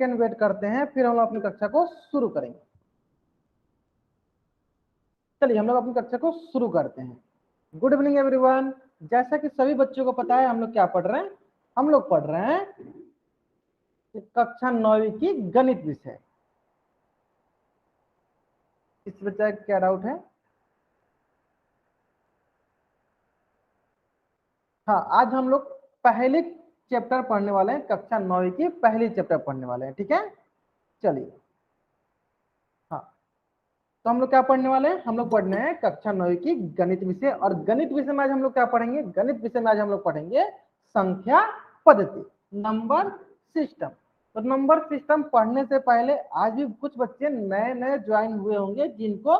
Second wait करते हैं, फिर हम लोग अपनी कक्षा को शुरू करेंगे। चलिए हम लोग अपनी कक्षा को शुरू करते हैं। Good evening everyone. जैसा कि सभी बच्चों को पता है, हम लोग क्या पढ़ रहे हैं, हम लोग पढ़ रहे हैं कक्षा 9वीं की गणित विषय। इस बच्चा क्या डाउट है? हाँ, आज हम लोग पहले चैप्टर पढ़ने वाले हैं, कक्षा 9वीं की पहली चैप्टर पढ़ने वाले हैं, ठीक है। चलिए, हाँ, तो हम लोग क्या पढ़ने वाले हैं, हम लोग पढ़ने हैं कक्षा 9वीं की गणित विषय। और गणित विषय में आज हम लोग क्या पढ़ेंगे, गणित विषय में आज हम लोग पढ़ेंगे संख्या पद्धति, नंबर सिस्टम। तो नंबर सिस्टम पढ़ने से पहले आज भी कुछ बच्चे नए नए ज्वाइन हुए होंगे जिनको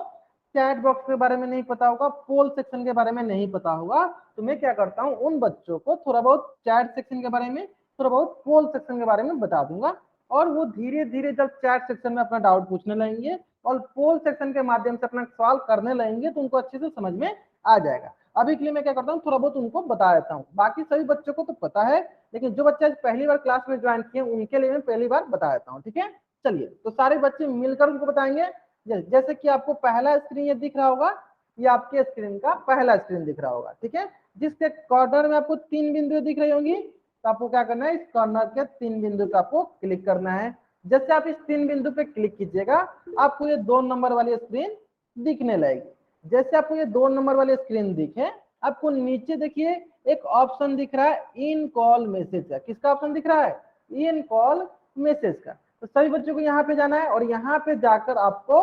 चैट बॉक्स के बारे में नहीं पता होगा, पोल सेक्शन के बारे में नहीं पता होगा। तो मैं क्या करता हूँ, उन बच्चों को थोड़ा बहुत चैट सेक्शन के बारे में, थोड़ा बहुत पोल सेक्शन के बारे में बता दूंगा, और वो धीरे धीरे जब चैट सेक्शन में अपना डाउट पूछने लगेंगे और पोल सेक्शन के माध्यम से अपना सवाल करने लगेंगे तो उनको अच्छे से समझ में आ जाएगा। अभी के लिए मैं क्या करता हूँ, थोड़ा बहुत उनको बता देता हूँ। बाकी सभी बच्चों को तो पता है, लेकिन जो बच्चे पहली बार क्लास में ज्वाइन किए उनके लिए मैं पहली बार बता देता हूँ, ठीक है। चलिए, तो सारे बच्चे मिलकर उनको बताएंगे। जैसे कि आपको पहला स्क्रीन ये दिख रहा होगा, ये आपके स्क्रीन का पहला स्क्रीन दिख रहा होगा, ठीक है। जिसके कॉर्नर में आपको 3 बिंदु दिख रही होंगी, तो आपको क्या करना है, इस कॉर्नर के 3 बिंदु पे आपको क्लिक करना है। जैसे आप इस 3 बिंदु पे क्लिक कीजिएगा, आपको ये 2 नंबर वाली स्क्रीन दिखने लगेगी। जैसे आपको ये 2 नंबर वाली स्क्रीन दिखे, आपको नीचे देखिए एक ऑप्शन दिख रहा है इन कॉल मैसेज का। किसका ऑप्शन दिख रहा है? इन कॉल मैसेज का। तो सभी बच्चों को यहाँ पे जाना है और यहाँ पे जाकर आपको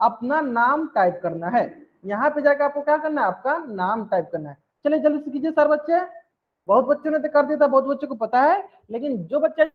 अपना नाम टाइप करना है। यहाँ पे जाकर आपको क्या करना है, आपका नाम टाइप करना है। चलिए जल्दी से कीजिए सर बच्चे। बहुत बच्चों ने तो कर दिया था, बहुत बच्चों को पता है, लेकिन जो बच्चा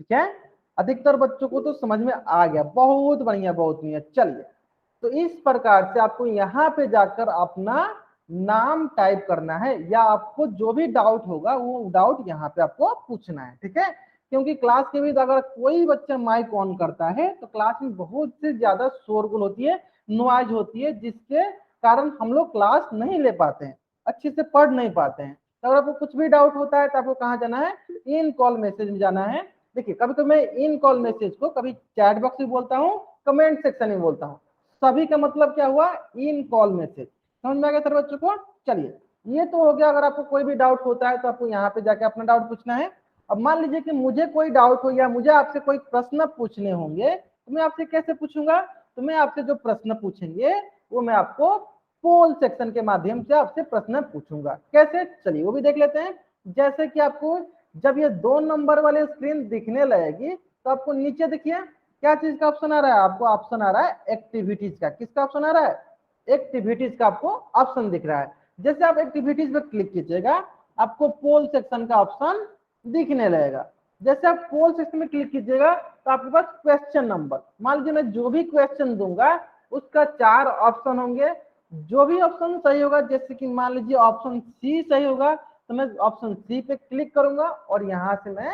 ठीक है, अधिकतर बच्चों को तो समझ में आ गया। बहुत बढ़िया, बहुत बढ़िया। चलिए, तो इस प्रकार से आपको यहाँ पे जाकर अपना नाम टाइप करना है, या आपको जो भी डाउट होगा वो डाउट यहाँ पे आपको पूछना है, ठीक है। क्योंकि क्लास के बीच अगर कोई बच्चा माइक ऑन करता है तो क्लास में बहुत से ज्यादा शोरगुल होती है, नॉइज होती है, जिसके कारण हम लोग क्लास नहीं ले पाते हैं, अच्छे से पढ़ नहीं पाते हैं। तो अगर आपको कुछ भी डाउट होता है तो आपको कहाँ जाना है, इन कॉल मैसेज में जाना है। देखिए, कभी कभी मैं इन कॉल मैसेज को कभी चैट बॉक्स में बोलता हूँ, कमेंट सेक्शन में बोलता हूँ। सभी का मतलब क्या हुआ, इन कॉल मैसेज। समझ में आ गया सर बच्चों को? चलिए, ये तो हो गया। अगर आपको कोई भी डाउट होता है तो आपको यहाँ पे जाके अपना डाउट पूछना है। अब मान लीजिए कि मुझे कोई डाउट हो या मुझे आपसे कोई प्रश्न पूछने होंगे, तो मैं आपसे कैसे पूछूंगा? तो मैं आपसे जो प्रश्न पूछेंगे वो मैं आपको पोल सेक्शन के माध्यम से आपसे प्रश्न पूछूंगा। कैसे, चलिए वो भी देख लेते हैं। जैसे कि आपको जब ये 2 नंबर वाली स्क्रीन दिखने लगेगी तो आपको नीचे देखिए क्या चीज का ऑप्शन आ रहा है, आपको ऑप्शन आ रहा है एक्टिविटीज का। किसका ऑप्शन आ रहा है? एक्टिविटीज का आपको ऑप्शन दिख रहा है। जैसे आप एक्टिविटीज पे क्लिक कीजिएगा, आपको पोल सेक्शन का ऑप्शन दिखने लगेगा। जैसे आप पोल सेक्शन में क्लिक कीजिएगा तो आपके पास क्वेश्चन नंबर, मान लीजिए मैं जो भी क्वेश्चन दूंगा उसका 4 ऑप्शन होंगे। जो भी ऑप्शन सही होगा, जैसे कि मान लीजिए ऑप्शन सी सही होगा, तो मैं ऑप्शन सी पे क्लिक करूंगा और यहां से मैं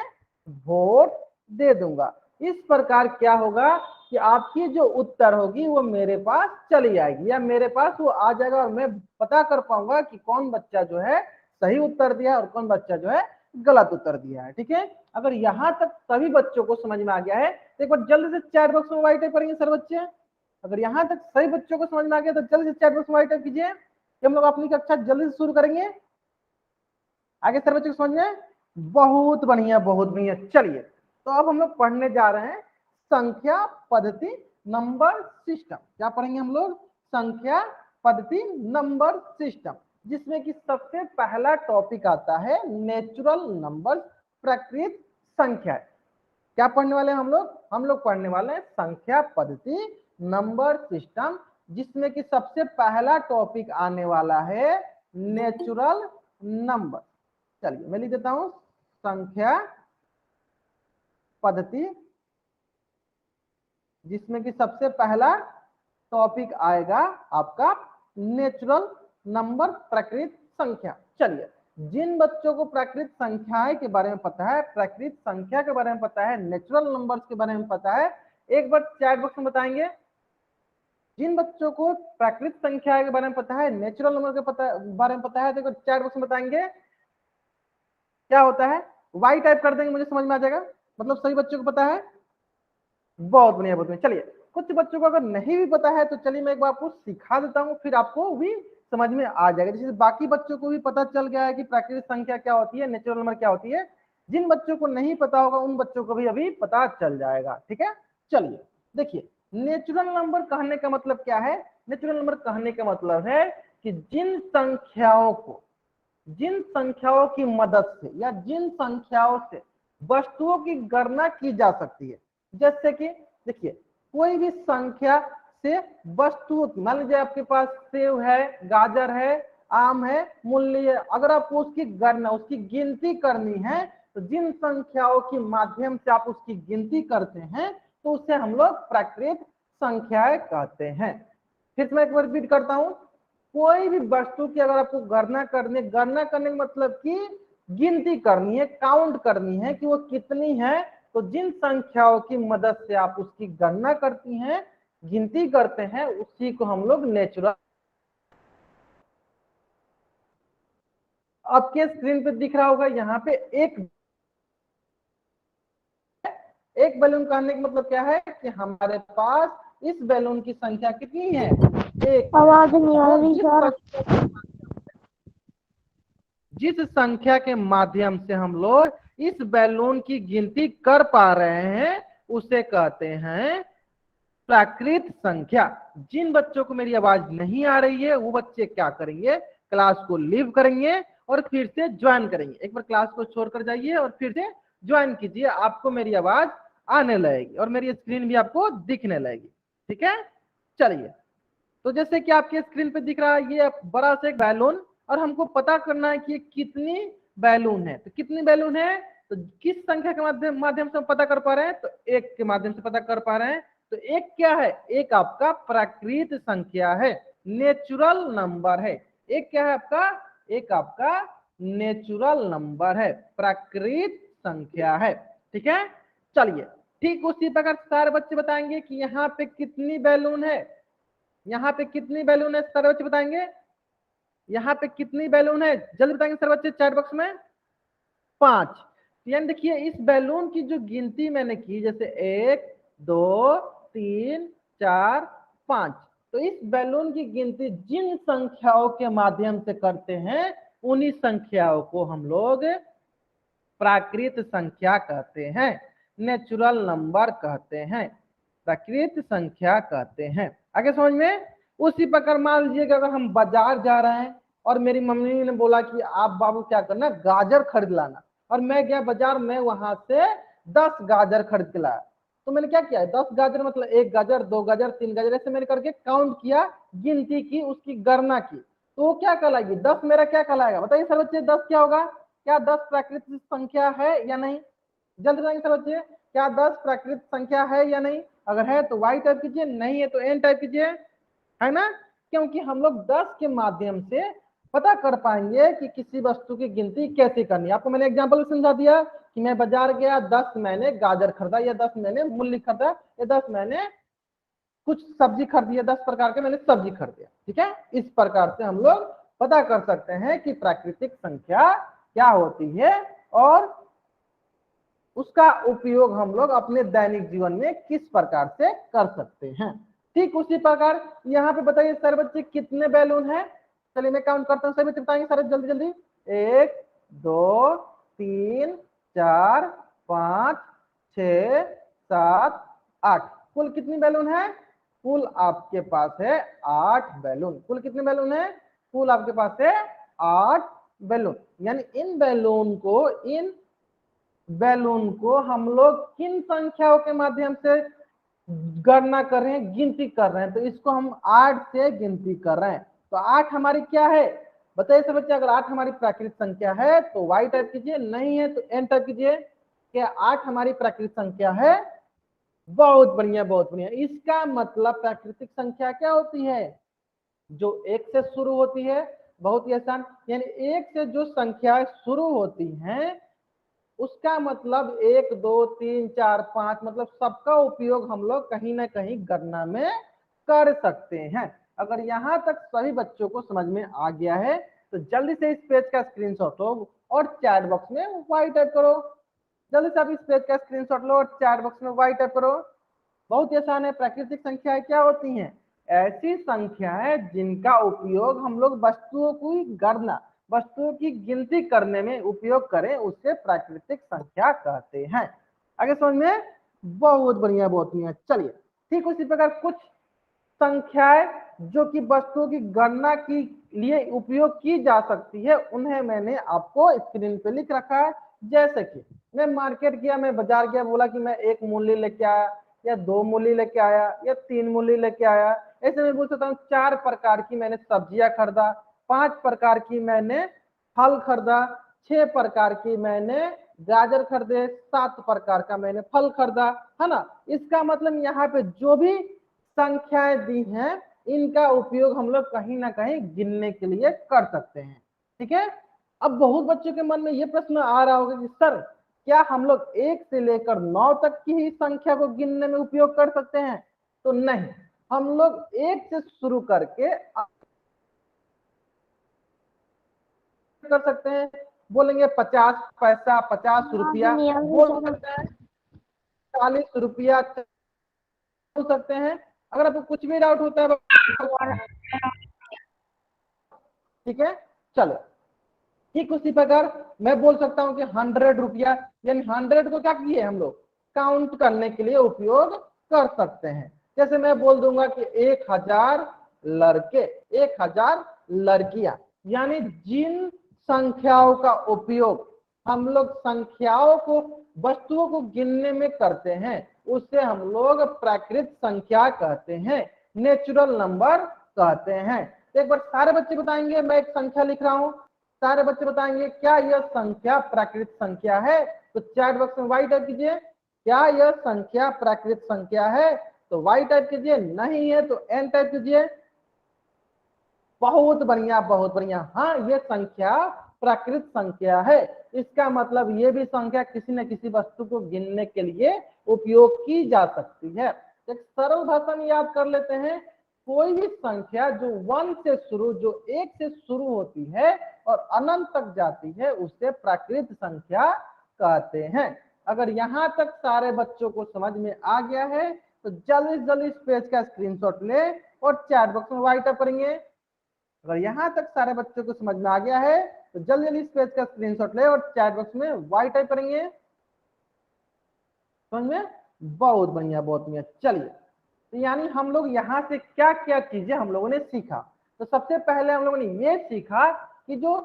वोट दे दूंगा। इस प्रकार क्या होगा कि आपकी जो उत्तर होगी वो मेरे पास चली आएगी, या मेरे पास वो आ जाएगा और मैं पता कर पाऊंगा कि कौन बच्चा जो है सही उत्तर दिया और कौन बच्चा जो है गलत उत्तर दिया है, ठीक है। अगर यहाँ तक सभी बच्चों को समझ में आ गया है तो एक बार जल्दी से चैट बॉक्स में वाइट टाइप करेंगे सर बच्चे। अगर यहाँ तक सही बच्चों को समझ में आ गया तो जल्दी से चैट बॉक्स में वाइट टाइप कीजिए कि हम लोग अपनी कक्षा जल्दी से शुरू करेंगे। आगे सर बच्चों को समझ में? बहुत बढ़िया, बहुत बढ़िया। चलिए, तो अब हम लोग पढ़ने जा रहे हैं संख्या पद्धति नंबर सिस्टम। क्या पढ़ेंगे हम लोग? संख्या पद्धति नंबर सिस्टम, जिसमें कि सबसे पहला टॉपिक आता है नेचुरल नंबर, प्रकृत संख्या। क्या पढ़ने वाले हैं हम लोग? हम लोग पढ़ने वाले हैं संख्या पद्धति नंबर सिस्टम, जिसमें कि सबसे पहला टॉपिक आने वाला है नेचुरल नंबर। चलिए मैं लिख देता हूं संख्या पद्धति, जिसमें कि सबसे पहला टॉपिक आएगा आपका नेचुरल नंबर, प्राकृत संख्या। चलिए, जिन बच्चों को प्राकृत संख्याएं के बारे में पता है, प्राकृत संख्या के बारे में पता है, नेचुरल नंबर्स के बारे में पता है, एक बार चैट बॉक्स में बताएंगे। जिन बच्चों को प्राकृत संख्या के बारे में पता है, नेचुरल नंबर के बारे में पता है, तो चैट बॉक्स में बताएंगे क्या होता है। वाई टाइप कर देंगे, मुझे समझ में आ जाएगा, मतलब सभी बच्चों को पता है। बहुत बढ़िया, बहुत बढ़िया। चलिए, कुछ बच्चों को अगर नहीं भी पता है तो चलिए मैं एक बार आपको सिखा देता हूँ, फिर आपको भी समझ में आ जाएगा। जैसे बाकी बच्चों को भी पता चल गया है कि प्राकृतिक संख्या क्या होती है, नेचुरल नंबर क्या होती है, जिन बच्चों को नहीं पता होगा उन बच्चों को भी अभी पता चल जाएगा। ठीक है, चलिए देखिए, नेचुरल नंबर कहने का मतलब क्या है। नेचुरल नंबर कहने का मतलब है कि जिन संख्याओं की मदद से या जिन संख्याओं से वस्तुओं की गणना की जा सकती है। जैसे कि देखिए, कोई भी संख्या से वस्तुओं की, मान लीजिए आपके पास सेब है, गाजर है, आम है, मूली है, अगर आपको उसकी गणना, उसकी गिनती करनी है, तो जिन संख्याओं के माध्यम से आप उसकी गिनती करते हैं तो उसे हम लोग प्राकृत संख्याएं कहते हैं। फिर मैं एक बार रिपीट करता हूं, कोई भी वस्तु की अगर आपको गणना करने का मतलब कि गिनती करनी है, काउंट करनी है कि वो कितनी है, तो जिन संख्याओं की मदद से आप उसकी गणना करती हैं, गिनती करते हैं, उसी को हम लोग नेचुरल। आपके स्क्रीन पे दिख रहा होगा यहाँ पे एक बैलून कहने का मतलब क्या है कि हमारे पास इस बैलून की संख्या कितनी है, एक। आवाज नहीं आ रही सर। जिस संख्या के माध्यम से हम लोग इस बैलून की गिनती कर पा रहे हैं उसे कहते हैं प्राकृत संख्या। जिन बच्चों को मेरी आवाज नहीं आ रही है वो बच्चे क्या करेंगे, क्लास को लीव करेंगे और फिर से ज्वाइन करेंगे। एक बार क्लास को छोड़कर जाइए और फिर से ज्वाइन कीजिए, आपको मेरी आवाज आने लगेगी और मेरी स्क्रीन भी आपको दिखने लगेगी। ठीक है, चलिए, तो जैसे कि आपके स्क्रीन पे दिख रहा है ये बड़ा सा एक बैलून, और हमको पता करना है कि कितनी बैलून है। तो कितनी बैलून है, तो किस संख्या के माध्यम से हम पता कर पा रहे हैं, तो एक के माध्यम से पता कर पा रहे हैं। तो एक क्या है, एक आपका प्राकृत संख्या है, नेचुरल नंबर है। एक क्या है आपका, एक आपका नेचुरल नंबर है, प्राकृत संख्या है। ठीक है, चलिए, ठीक उसी प्रकार सारे बच्चे बताएंगे कि यहाँ पे कितनी बैलून है, यहाँ पे कितनी बैलून है, सारे बच्चे बताएंगे यहाँ पे कितनी बैलून है, जल्दी बताएंगे सारे बच्चे चैट बॉक्स में। 5। यानी देखिए, इस बैलून की जो गिनती मैंने की, जैसे 1 2 3 4 5, तो इस बैलून की गिनती जिन संख्याओं के माध्यम से करते हैं उन्हीं संख्याओं को हम लोग प्राकृत संख्या कहते हैं, नेचुरल नंबर कहते हैं, प्राकृत संख्या कहते हैं। आगे समझ में। उसी प्रकार मान लीजिए कि अगर हम बाजार जा रहे हैं और मेरी मम्मी ने बोला कि आप बाबू क्या करना, गाजर खरीद लाना, और मैं गया बाजार में, वहां से 10 गाजर खरीद के लाया। तो मैंने क्या किया, 10 गाजर मतलब 1 गाजर 2 गाजर 3 गाजर, ऐसे मैंने करके काउंट किया, गिनती की, उसकी गणना की, तो वो क्या कहलाएगी, 10 मेरा क्या कहलाएगा, बताइए सर बच्चे, 10 क्या होगा, क्या 10 प्राकृतिक संख्या है या नहीं, जल्दी बताएंगे सर बच्चे, क्या 10 प्राकृतिक संख्या है या नहीं। अगर है तो वाई टाइप कीजिए, नहीं है तो एन टाइप कीजिए, है ना। क्योंकि हम लोग 10 के माध्यम से पता कर पाएंगे कि किसी वस्तु की गिनती कैसे करनी है। आपको मैंने एग्जांपल समझा दिया कि मैं बाजार गया, 10 मैंने गाजर खरीदा, या 10 मैंने मूली खरीदा, या 10 मैंने कुछ सब्जी खरीदी है, 10 प्रकार के मैंने सब्जी खरीदी। ठीक है, इस प्रकार से हम लोग पता कर सकते हैं कि प्राकृतिक संख्या क्या होती है और उसका उपयोग हम लोग अपने दैनिक जीवन में किस प्रकार से कर सकते हैं। ठीक उसी प्रकार यहाँ पे बताइए सारे बच्चे कितने बैलून है, चलिए मैं काउंट करता हूँ, सभी बच्चे बताएंगे सारे जल्दी जल्दी। 1 2 3 4 5 6 7 8, कुल कितनी बैलून है, कुल आपके पास है 8 बैलून। कुल कितने बैलून है, कुल आपके पास है 8 बैलून। यानी इन बैलून को हम लोग किन संख्याओं के माध्यम से गणना कर रहे हैं, गिनती कर रहे हैं, तो इसको हम 8 से गिनती कर रहे हैं। तो 8 हमारी क्या है, बताइए सब बच्चे, अगर 8 हमारी प्राकृतिक संख्या है तो y टाइप कीजिए, नहीं है तो n टाइप कीजिए। क्या 8 हमारी प्राकृतिक संख्या है? बहुत बढ़िया, बहुत बढ़िया। इसका मतलब प्राकृतिक संख्या क्या होती है? जो 1 से शुरू होती है। बहुत ही आसान, यानी 1 से जो संख्याएं शुरू होती हैं उसका मतलब 1 2 3 4 5 मतलब सबका उपयोग हम लोग कहीं ना कहीं गणना में कर सकते हैं। अगर यहाँ तक सभी बच्चों को समझ में आ गया है तो जल्दी से इस पेज का स्क्रीनशॉट लो और चैट बॉक्स में वाई टाइप करो। जल्दी से आप इस पेज का स्क्रीनशॉट लो और चैट बॉक्स में वाई टाइप करो। बहुत ही आसान है। प्राकृतिक संख्याएं क्या होती हैं? ऐसी संख्याएं जिनका उपयोग हम लोग वस्तुओं की गणना, वस्तुओं की गिनती करने में उपयोग करें, उससे प्राकृतिक संख्या कहते हैं। आगे समझ में? बहुत बढ़िया, बहुत बढ़िया। चलिए, ठीक उसी प्रकार कुछ संख्याएं जो कि वस्तुओं की गणना के लिए उपयोग की जा सकती है उन्हें मैंने आपको स्क्रीन पे लिख रखा है। जैसे कि मैं मार्केट गया, मैं बाजार गया, बोला कि मैं 1 मूली लेके आया या 2 मूली लेके आया या 3 मूली लेके आया। ऐसे मैं बोल सकता हूँ 4 प्रकार की मैंने सब्जियां खरीदा, 5 प्रकार की मैंने फल खरीदा, 6 प्रकार की मैंने गाजर खरीदे, 7 प्रकार का मैंने फल खरीदा, है ना। इसका मतलब यहाँ पे जो भी संख्याएं दी हैं इनका उपयोग हम लोग कहीं ना कहीं गिनने के लिए कर सकते हैं। ठीक है। अब बहुत बच्चों के मन में ये प्रश्न आ रहा होगा कि सर क्या हम लोग 1 से लेकर 9 तक की ही संख्या को गिनने में उपयोग कर सकते हैं? तो नहीं, हम लोग 1 से शुरू करके कर सकते हैं। बोलेंगे 50 पैसा, 50 रुपया बोल सकते हैं, 40 रुपया बोल सकते हैं। अगर आपको कुछ भी डाउट होता है, ठीक है। चलो, ठीक उसी प्रकार मैं बोल सकता हूं कि 100 रुपया, यानी 100 को क्या किए हम लोग काउंट करने के लिए उपयोग कर सकते हैं। जैसे मैं बोल दूंगा कि 1000 लड़के, 1000 लड़कियां, यानी जिन संख्याओं का उपयोग हम लोग संख्याओं को, वस्तुओं को गिनने में करते हैं उससे हम लोग प्राकृतिक संख्या कहते हैं, नेचुरल नंबर कहते हैं। एक बार सारे बच्चे बताएंगे, मैं एक संख्या लिख रहा हूं, सारे बच्चे बताएंगे क्या यह संख्या प्राकृतिक संख्या है? तो चैट बॉक्स में वाई टाइप कीजिए। क्या यह संख्या प्राकृतिक संख्या है? तो वाई टाइप कीजिए, नहीं है तो एन टाइप कीजिए। बहुत बढ़िया, बहुत बढ़िया। हाँ, ये संख्या प्राकृतिक संख्या है। इसका मतलब ये भी संख्या किसी न किसी वस्तु को गिनने के लिए उपयोग की जा सकती है। एक सरल भाषा में याद कर लेते हैं, कोई भी संख्या जो 1 से शुरू, जो 1 से शुरू होती है और अनंत तक जाती है उसे प्राकृतिक संख्या कहते हैं। अगर यहाँ तक सारे बच्चों को समझ में आ गया है तो जल्दी जल्दी इस पेज का स्क्रीनशॉट ले और चैट बॉक्स में राइट अप करेंगे। अगर यहाँ तक सारे बच्चों को समझ में आ गया है तो जल्दी जल्दी इस पेज का स्क्रीनशॉट ले और चैट बॉक्स में वाई टाइप करेंगे। समझ में? बहुत बढ़िया, बहुत बढ़िया। चलिए, तो यानी हम लोग यहाँ से क्या क्या चीजें हम लोगों ने सीखा? तो सबसे पहले हम लोगों ने ये सीखा कि जो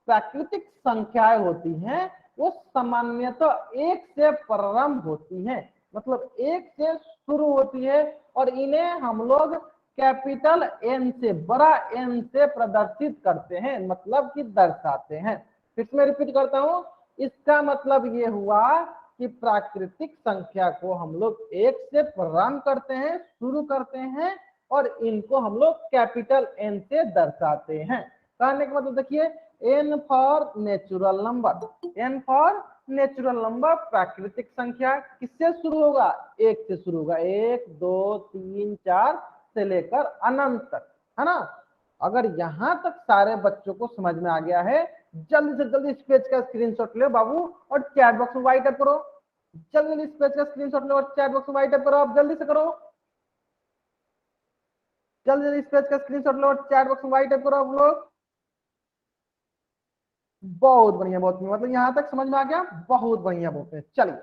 प्राकृतिक संख्याएं होती हैं वो सामान्यतः 1 से प्रारंभ होती हैं, मतलब 1 से शुरू होती है और इन्हें हम लोग कैपिटल एन से, बड़ा एन से प्रदर्शित करते हैं, मतलब कि दर्शाते हैं। फिर से मैं रिपीट करता हूं, इसका मतलब ये हुआ कि प्राकृतिक संख्या को हम लोग 1 से प्रारंभ करते हैं, शुरू करते हैं और इनको हम लोग कैपिटल एन से दर्शाते हैं। कहने का मतलब देखिए, N for natural number, N for natural number, प्राकृतिक संख्या किससे शुरू होगा? 1 से शुरू होगा, 1 2 3 4 से लेकर अनंत तक, है ना। अगर यहां तक सारे बच्चों को समझ में आ गया है, जल्दी से जल्दी इस पेज का स्क्रीनशॉट ले बाबू और चैट बॉक्स में वाइट अप करो। जल्दी इस पेज का स्क्रीनशॉट लो और चैट बॉक्स में वाइट अप करो। आप जल्दी से करो, जल्दी जल्दी इस पेज का स्क्रीनशॉट लो और चैट बॉक्स में वाइट अप करो आप लोग। बहुत बढ़िया, बहुत बढ़िया। मतलब यहाँ तक समझ में आ गया? बहुत बढ़िया, बहुत बढ़िया। चलिए,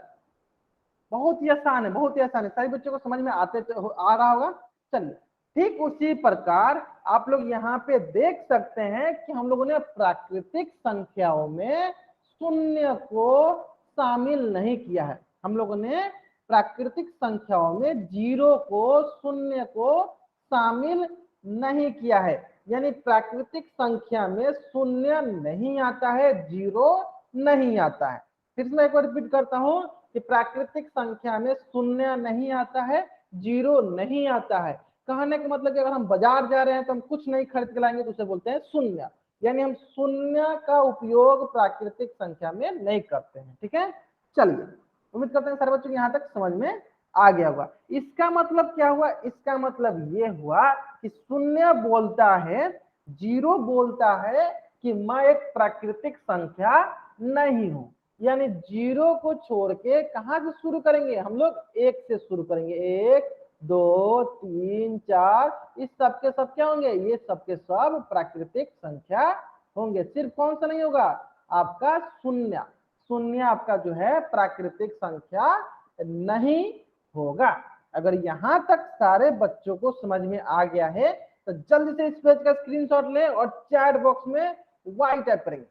बहुत ही आसान है, बहुत ही आसान है, सभी बच्चों को समझ में आ रहा होगा। चलिए, ठीक उसी प्रकार आप लोग यहाँ पे देख सकते हैं कि हम लोगों ने प्राकृतिक संख्याओं में शून्य को शामिल नहीं किया है। हम लोगों ने प्राकृतिक संख्याओं में 0 को, शून्य को शामिल नहीं किया है। यानी प्राकृतिक संख्या में शून्य नहीं आता है, जीरो नहीं आता है। फिर से मैं एक बार रिपीट करता हूं कि प्राकृतिक संख्या में शून्य नहीं आता है, जीरो नहीं आता है। कहने का मतलब कि अगर हम बाजार जा रहे हैं तो हम कुछ नहीं खरीद के लाएंगे तो उसे बोलते हैं शून्य, यानी हम शून्य का उपयोग प्राकृतिक संख्या में नहीं करते हैं। ठीक है, चलिए उम्मीद करते हैं सारे बच्चों को यहाँ तक समझ में आ गया होगा। इसका मतलब क्या हुआ, इसका मतलब ये हुआ कि शून्य बोलता है, जीरो बोलता है कि मैं एक प्राकृतिक संख्या नहीं हूं, यानी जीरो को छोड़ के कहां से शुरू करेंगे हम लोग, एक से शुरू करेंगे। एक, दो, तीन, चार, इस सब के सब क्या होंगे, ये सब के सब प्राकृतिक संख्या होंगे। सिर्फ कौन सा नहीं होगा, आपका शून्य। शून्य आपका जो है प्राकृतिक संख्या नहीं होगा। अगर यहां तक सारे बच्चों को समझ में आ गया है तो जल्दी से इस पेज का स्क्रीनशॉट ले और चैट बॉक्स में वाई टाइप करेंगे।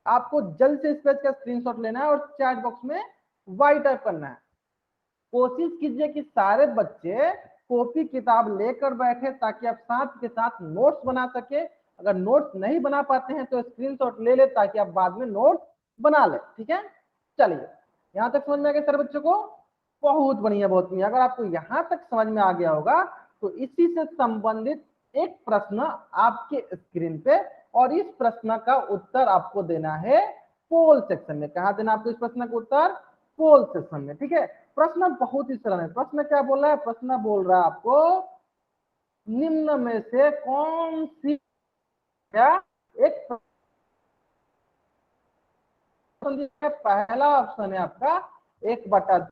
आपको जल्द से इस पेज का स्क्रीनशॉट लेना है और चैट बॉक्स में वाई टाइप करना है। कोशिश कीजिए कि सारे बच्चे कॉपी किताब लेकर बैठे ताकि आप साथ के साथ नोट्स बना सके। अगर नोट्स नहीं बना पाते हैं तो स्क्रीनशॉट ले ले ताकि आप बाद में नोट्स बना ले। ठीक है, चलिए यहां तक समझ में आ गया सारे बच्चों को, बहुत बढ़िया बहुत बढ़िया। अगर आपको यहां तक समझ में आ गया होगा तो इसी से संबंधित एक प्रश्न आपके स्क्रीन पे, और इस प्रश्न का उत्तर आपको देना है पोल सेक्शन में। कहा देना आपको इस प्रश्न का उत्तर, पोल सेक्शन में। ठीक है, प्रश्न बहुत ही सरल है। प्रश्न क्या बोल रहा है, प्रश्न बोल रहा है आपको निम्न में से कौन सी क्या एक, पहला ऑप्शन है आपका 1/2,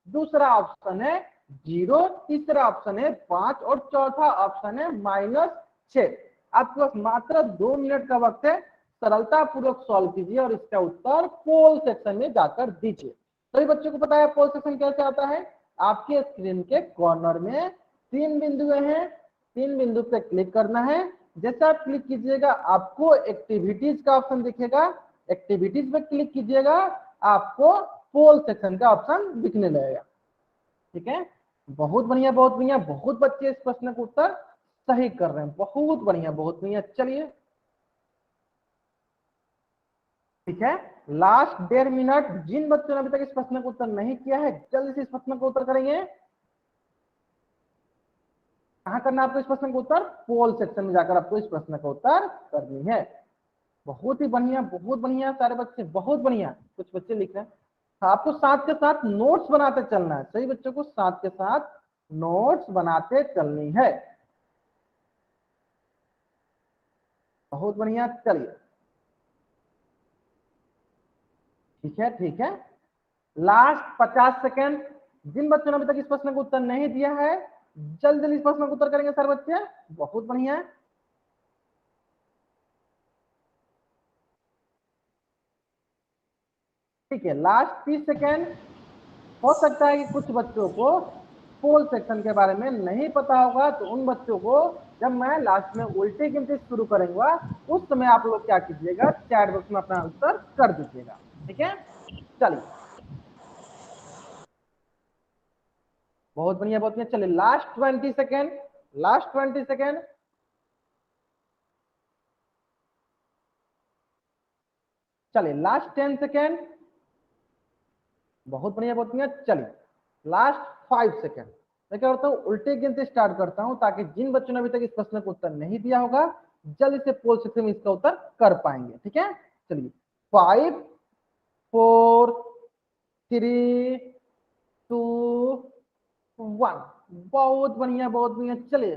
दूसरा ऑप्शन है 0, तीसरा ऑप्शन है 5 और चौथा ऑप्शन है -6। आपके पास मात्र 2 मिनट का वक्त है, सरलता पूर्वक सॉल्व कीजिए और इसका उत्तर पोल सेक्शन में जाकर दीजिए। सभी बच्चों को पता है पोल सेक्शन कैसे आता है। आपके स्क्रीन के कॉर्नर में 3 बिंदु हैं, 3 बिंदु पे क्लिक करना है। जैसे आप क्लिक कीजिएगा आपको एक्टिविटीज का ऑप्शन दिखेगा, एक्टिविटीज पे क्लिक कीजिएगा आपको पोल सेक्शन का ऑप्शन दिखने लगेगा। ठीक है, बहुत बढ़िया बहुत बढ़िया, बहुत बच्चे इस प्रश्न का उत्तर सही कर रहे हैं, बहुत बढ़िया बहुत बढ़िया। चलिए ठीक है, लास्ट 1.5 मिनट, जिन बच्चों ने अभी तक इस प्रश्न का उत्तर नहीं किया है जल्दी से इस प्रश्न का उत्तर करेंगे। कहां करना है आपको इस प्रश्न का उत्तर, पोल सेक्शन में जाकर आपको इस प्रश्न का उत्तर करनी है। बहुत ही बढ़िया बहुत बढ़िया सारे बच्चे, बहुत बढ़िया। कुछ बच्चे लिख रहे हैं, आपको साथ के साथ नोट्स बनाते चलना है। सही बच्चों को साथ के साथ नोट्स बनाते चलनी है। बहुत बढ़िया, चलिए ठीक है ठीक है। लास्ट 50 सेकेंड, जिन बच्चों ने अभी तक इस प्रश्न का उत्तर नहीं दिया है जल्द जल्दी इस प्रश्न का उत्तर करेंगे सारे बच्चे। बहुत बढ़िया, ठीक है। Last 30 second. हो सकता है कि कुछ बच्चों को पोल सेक्शन के बारे में नहीं पता होगा, तो उन बच्चों को जब मैं लास्ट में उल्टी गिनती शुरू करूंगा उस समय आप लोग क्या कीजिएगा, चैट बॉक्स में अपना आंसर कर दीजिएगा। ठीक है, चलिए बहुत बढ़िया बहुत बढ़िया। चलिए लास्ट 20 सेकेंड, लास्ट 20 सेकेंड। चलिए लास्ट 10 सेकेंड। बहुत बढ़िया बहुत बढ़िया। चलिए लास्ट 5 सेकेंड। मैं क्या करता हूँ, उल्टे गिनती स्टार्ट करता हूँ ताकि जिन बच्चों ने अभी तक इस प्रश्न का उत्तर नहीं दिया होगा जल्दी से पोल सेक्शन में इसका उत्तर कर पाएंगे। ठीक है, चलिए 5 4 3 2 1। बहुत बढ़िया बहुत बढ़िया। चलिए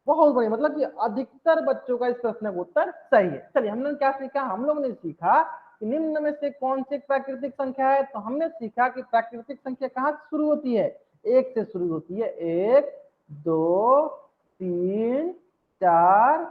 बहुत बढ़िया, मतलब कि अधिकतर बच्चों का इस प्रश्न का उत्तर सही है। चलिए हम लोग क्या सीखा, हम लोग ने सीखा कि निम्न में से कौन सी प्राकृतिक संख्या है। तो हमने सीखा कि प्राकृतिक संख्या कहां से शुरू होती है, 1 से शुरू होती है। 1 2 3 4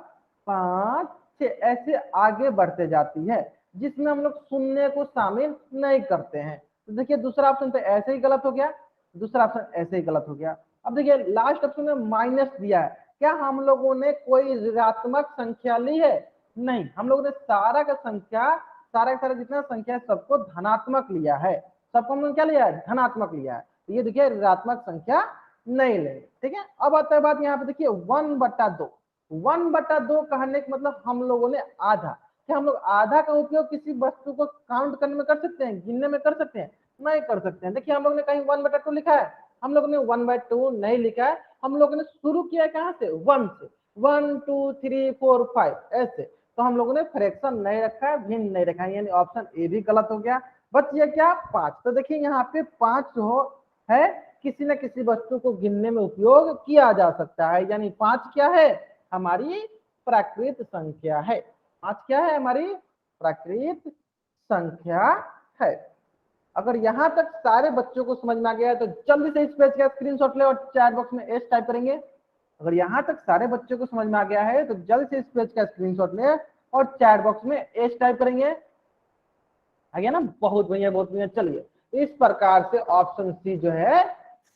5 6 ऐसे आगे बढ़ते जाती है, जिसमें हम लोग शून्य को शामिल नहीं करते हैं। तो देखिए दूसरा ऑप्शन तो ऐसे ही गलत हो गया, दूसरा ऑप्शन ऐसे ही गलत हो गया। अब देखिए लास्ट ऑप्शन में माइनस दिया है, क्या हम लोगों ने कोई ऋणात्मक संख्या ली है, नहीं, हम लोगों ने सारा का संख्या, सारा का सारा जितना संख्या है सबको धनात्मक लिया है, सबको हम लोग क्या लिया है, धनात्मक लिया है। तो ये देखिए ऋणात्मक संख्या नहीं ले। ठीक है, अब आता है बात यहाँ पे देखिए 1/2, 1/2 कहने का मतलब हम लोगों ने आधा, क्या हम लोग आधा का उपयोग किसी वस्तु को काउंट करने में कर सकते हैं, गिनने में कर सकते हैं? नहीं कर सकते हैं। देखिए हम लोग ने कहीं 1/2 लिखा है, हम लोग ने 1/2 नहीं लिखा है, हम लोगों ने शुरू किया कहाँ से, 1 से, 1 2 3 4 5 ऐसे, तो हम लोगों ने फ्रैक्शन नहीं रखा है, भिन्न नहीं रखा है, यानी ऑप्शन ए भी गलत हो गया। बच गया क्या, 5। तो देखिए यहाँ पे 5 हो है किसी न किसी वस्तु को गिनने में उपयोग किया जा सकता है, यानी 5 क्या है, हमारी प्राकृत संख्या है। 5 क्या है, हमारी प्राकृत संख्या है। अगर यहाँ तक सारे बच्चों को समझ में आ गया है तो जल्दी से इस पेज का स्क्रीनशॉट ले और चैट बॉक्स में एस टाइप करेंगे। अगर यहाँ तक सारे बच्चों को समझ में आ गया है तो जल्दी से इस पेज का स्क्रीनशॉट ले और चैट बॉक्स में एस टाइप करेंगे। आ गया ना, बहुत बढ़िया बहुत बढ़िया। चलिए इस प्रकार से ऑप्शन सी जो है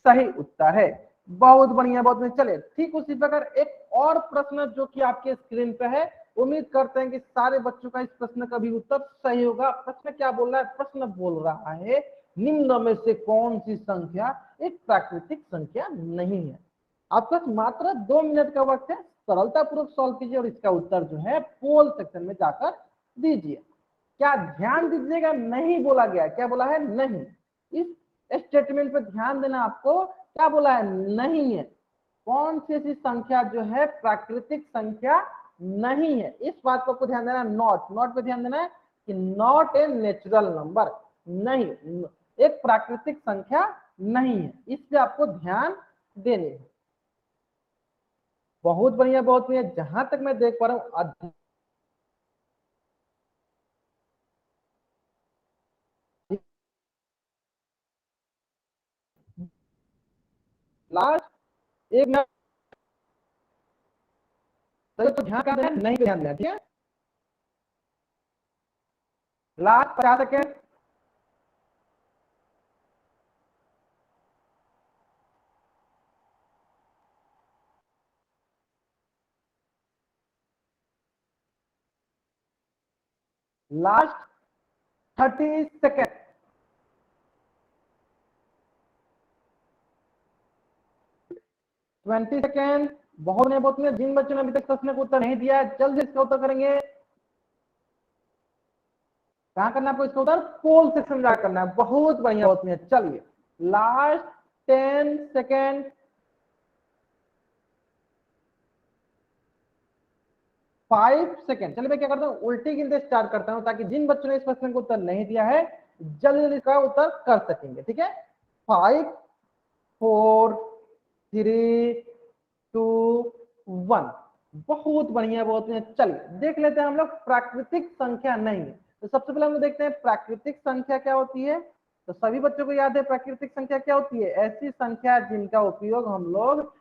सही उत्तर है। बहुत बढ़िया बहुत बढ़िया। चलिए ठीक उसी प्रकार एक और प्रश्न जो कि आपके स्क्रीन पे है, उम्मीद करते हैं कि सारे बच्चों का इस प्रश्न का भी उत्तर सही होगा। प्रश्न क्या बोल रहा है, प्रश्न बोल रहा है निम्न में से कौन सी संख्या एक प्राकृतिक संख्या नहीं है। आपका मात्र 2 मिनट का वक्त है, सरलता पूर्वक सॉल्व कीजिए और इसका उत्तर जो है पोल सेक्शन में जाकर दीजिए। क्या ध्यान दीजिएगा, नहीं बोला गया, क्या बोला है, नहीं। इस स्टेटमेंट पे ध्यान देना आपको, क्या बोला है, नहीं है। कौन सी ऐसी संख्या जो है प्राकृतिक संख्या नहीं है, इस बात को आपको ध्यान देना। नॉट पे ध्यान देना है कि नॉट ए नेचुरल नंबर, नहीं, एक प्राकृतिक संख्या नहीं है, इस पे आपको ध्यान देने है। बहुत बढ़िया बहुत बढ़िया। जहां तक मैं देख पा रहा हूँ लास्ट एक मिनट तो ध्यान देना, नहीं ध्यान देना, ठीक है। Last 50 second. Last 30 second. 20 second. बहुत ने बहुत ने जिन बच्चों ने अभी तक प्रश्न का उत्तर नहीं दिया है जल्दी इसका उत्तर करेंगे। कहां करना है आपको इसका उत्तर, पोल सेक्शन में करना है। बहुत बढ़िया बहुत बढ़िया। चलिए लास्ट 10 सेकेंड। 5 सेकेंड। चलिए मैं क्या करता हूँ, उल्टी गिनते स्टार्ट करता हूँ ताकि जिन बच्चों ने इस प्रश्न का उत्तर नहीं दिया है जल्दी जल्दी इसका उत्तर कर सकेंगे, ठीक है। 5 4 3 2 1। बहुत बढ़िया बहुत बढ़िया। चलिए देख लेते हैं हम लोग प्राकृतिक संख्या नहीं है। तो सबसे पहले हम लोग देखते हैं प्राकृतिक संख्या क्या होती है। तो सभी बच्चों को याद है प्राकृतिक संख्या क्या होती है, ऐसी संख्या जिनका उपयोग हम लोग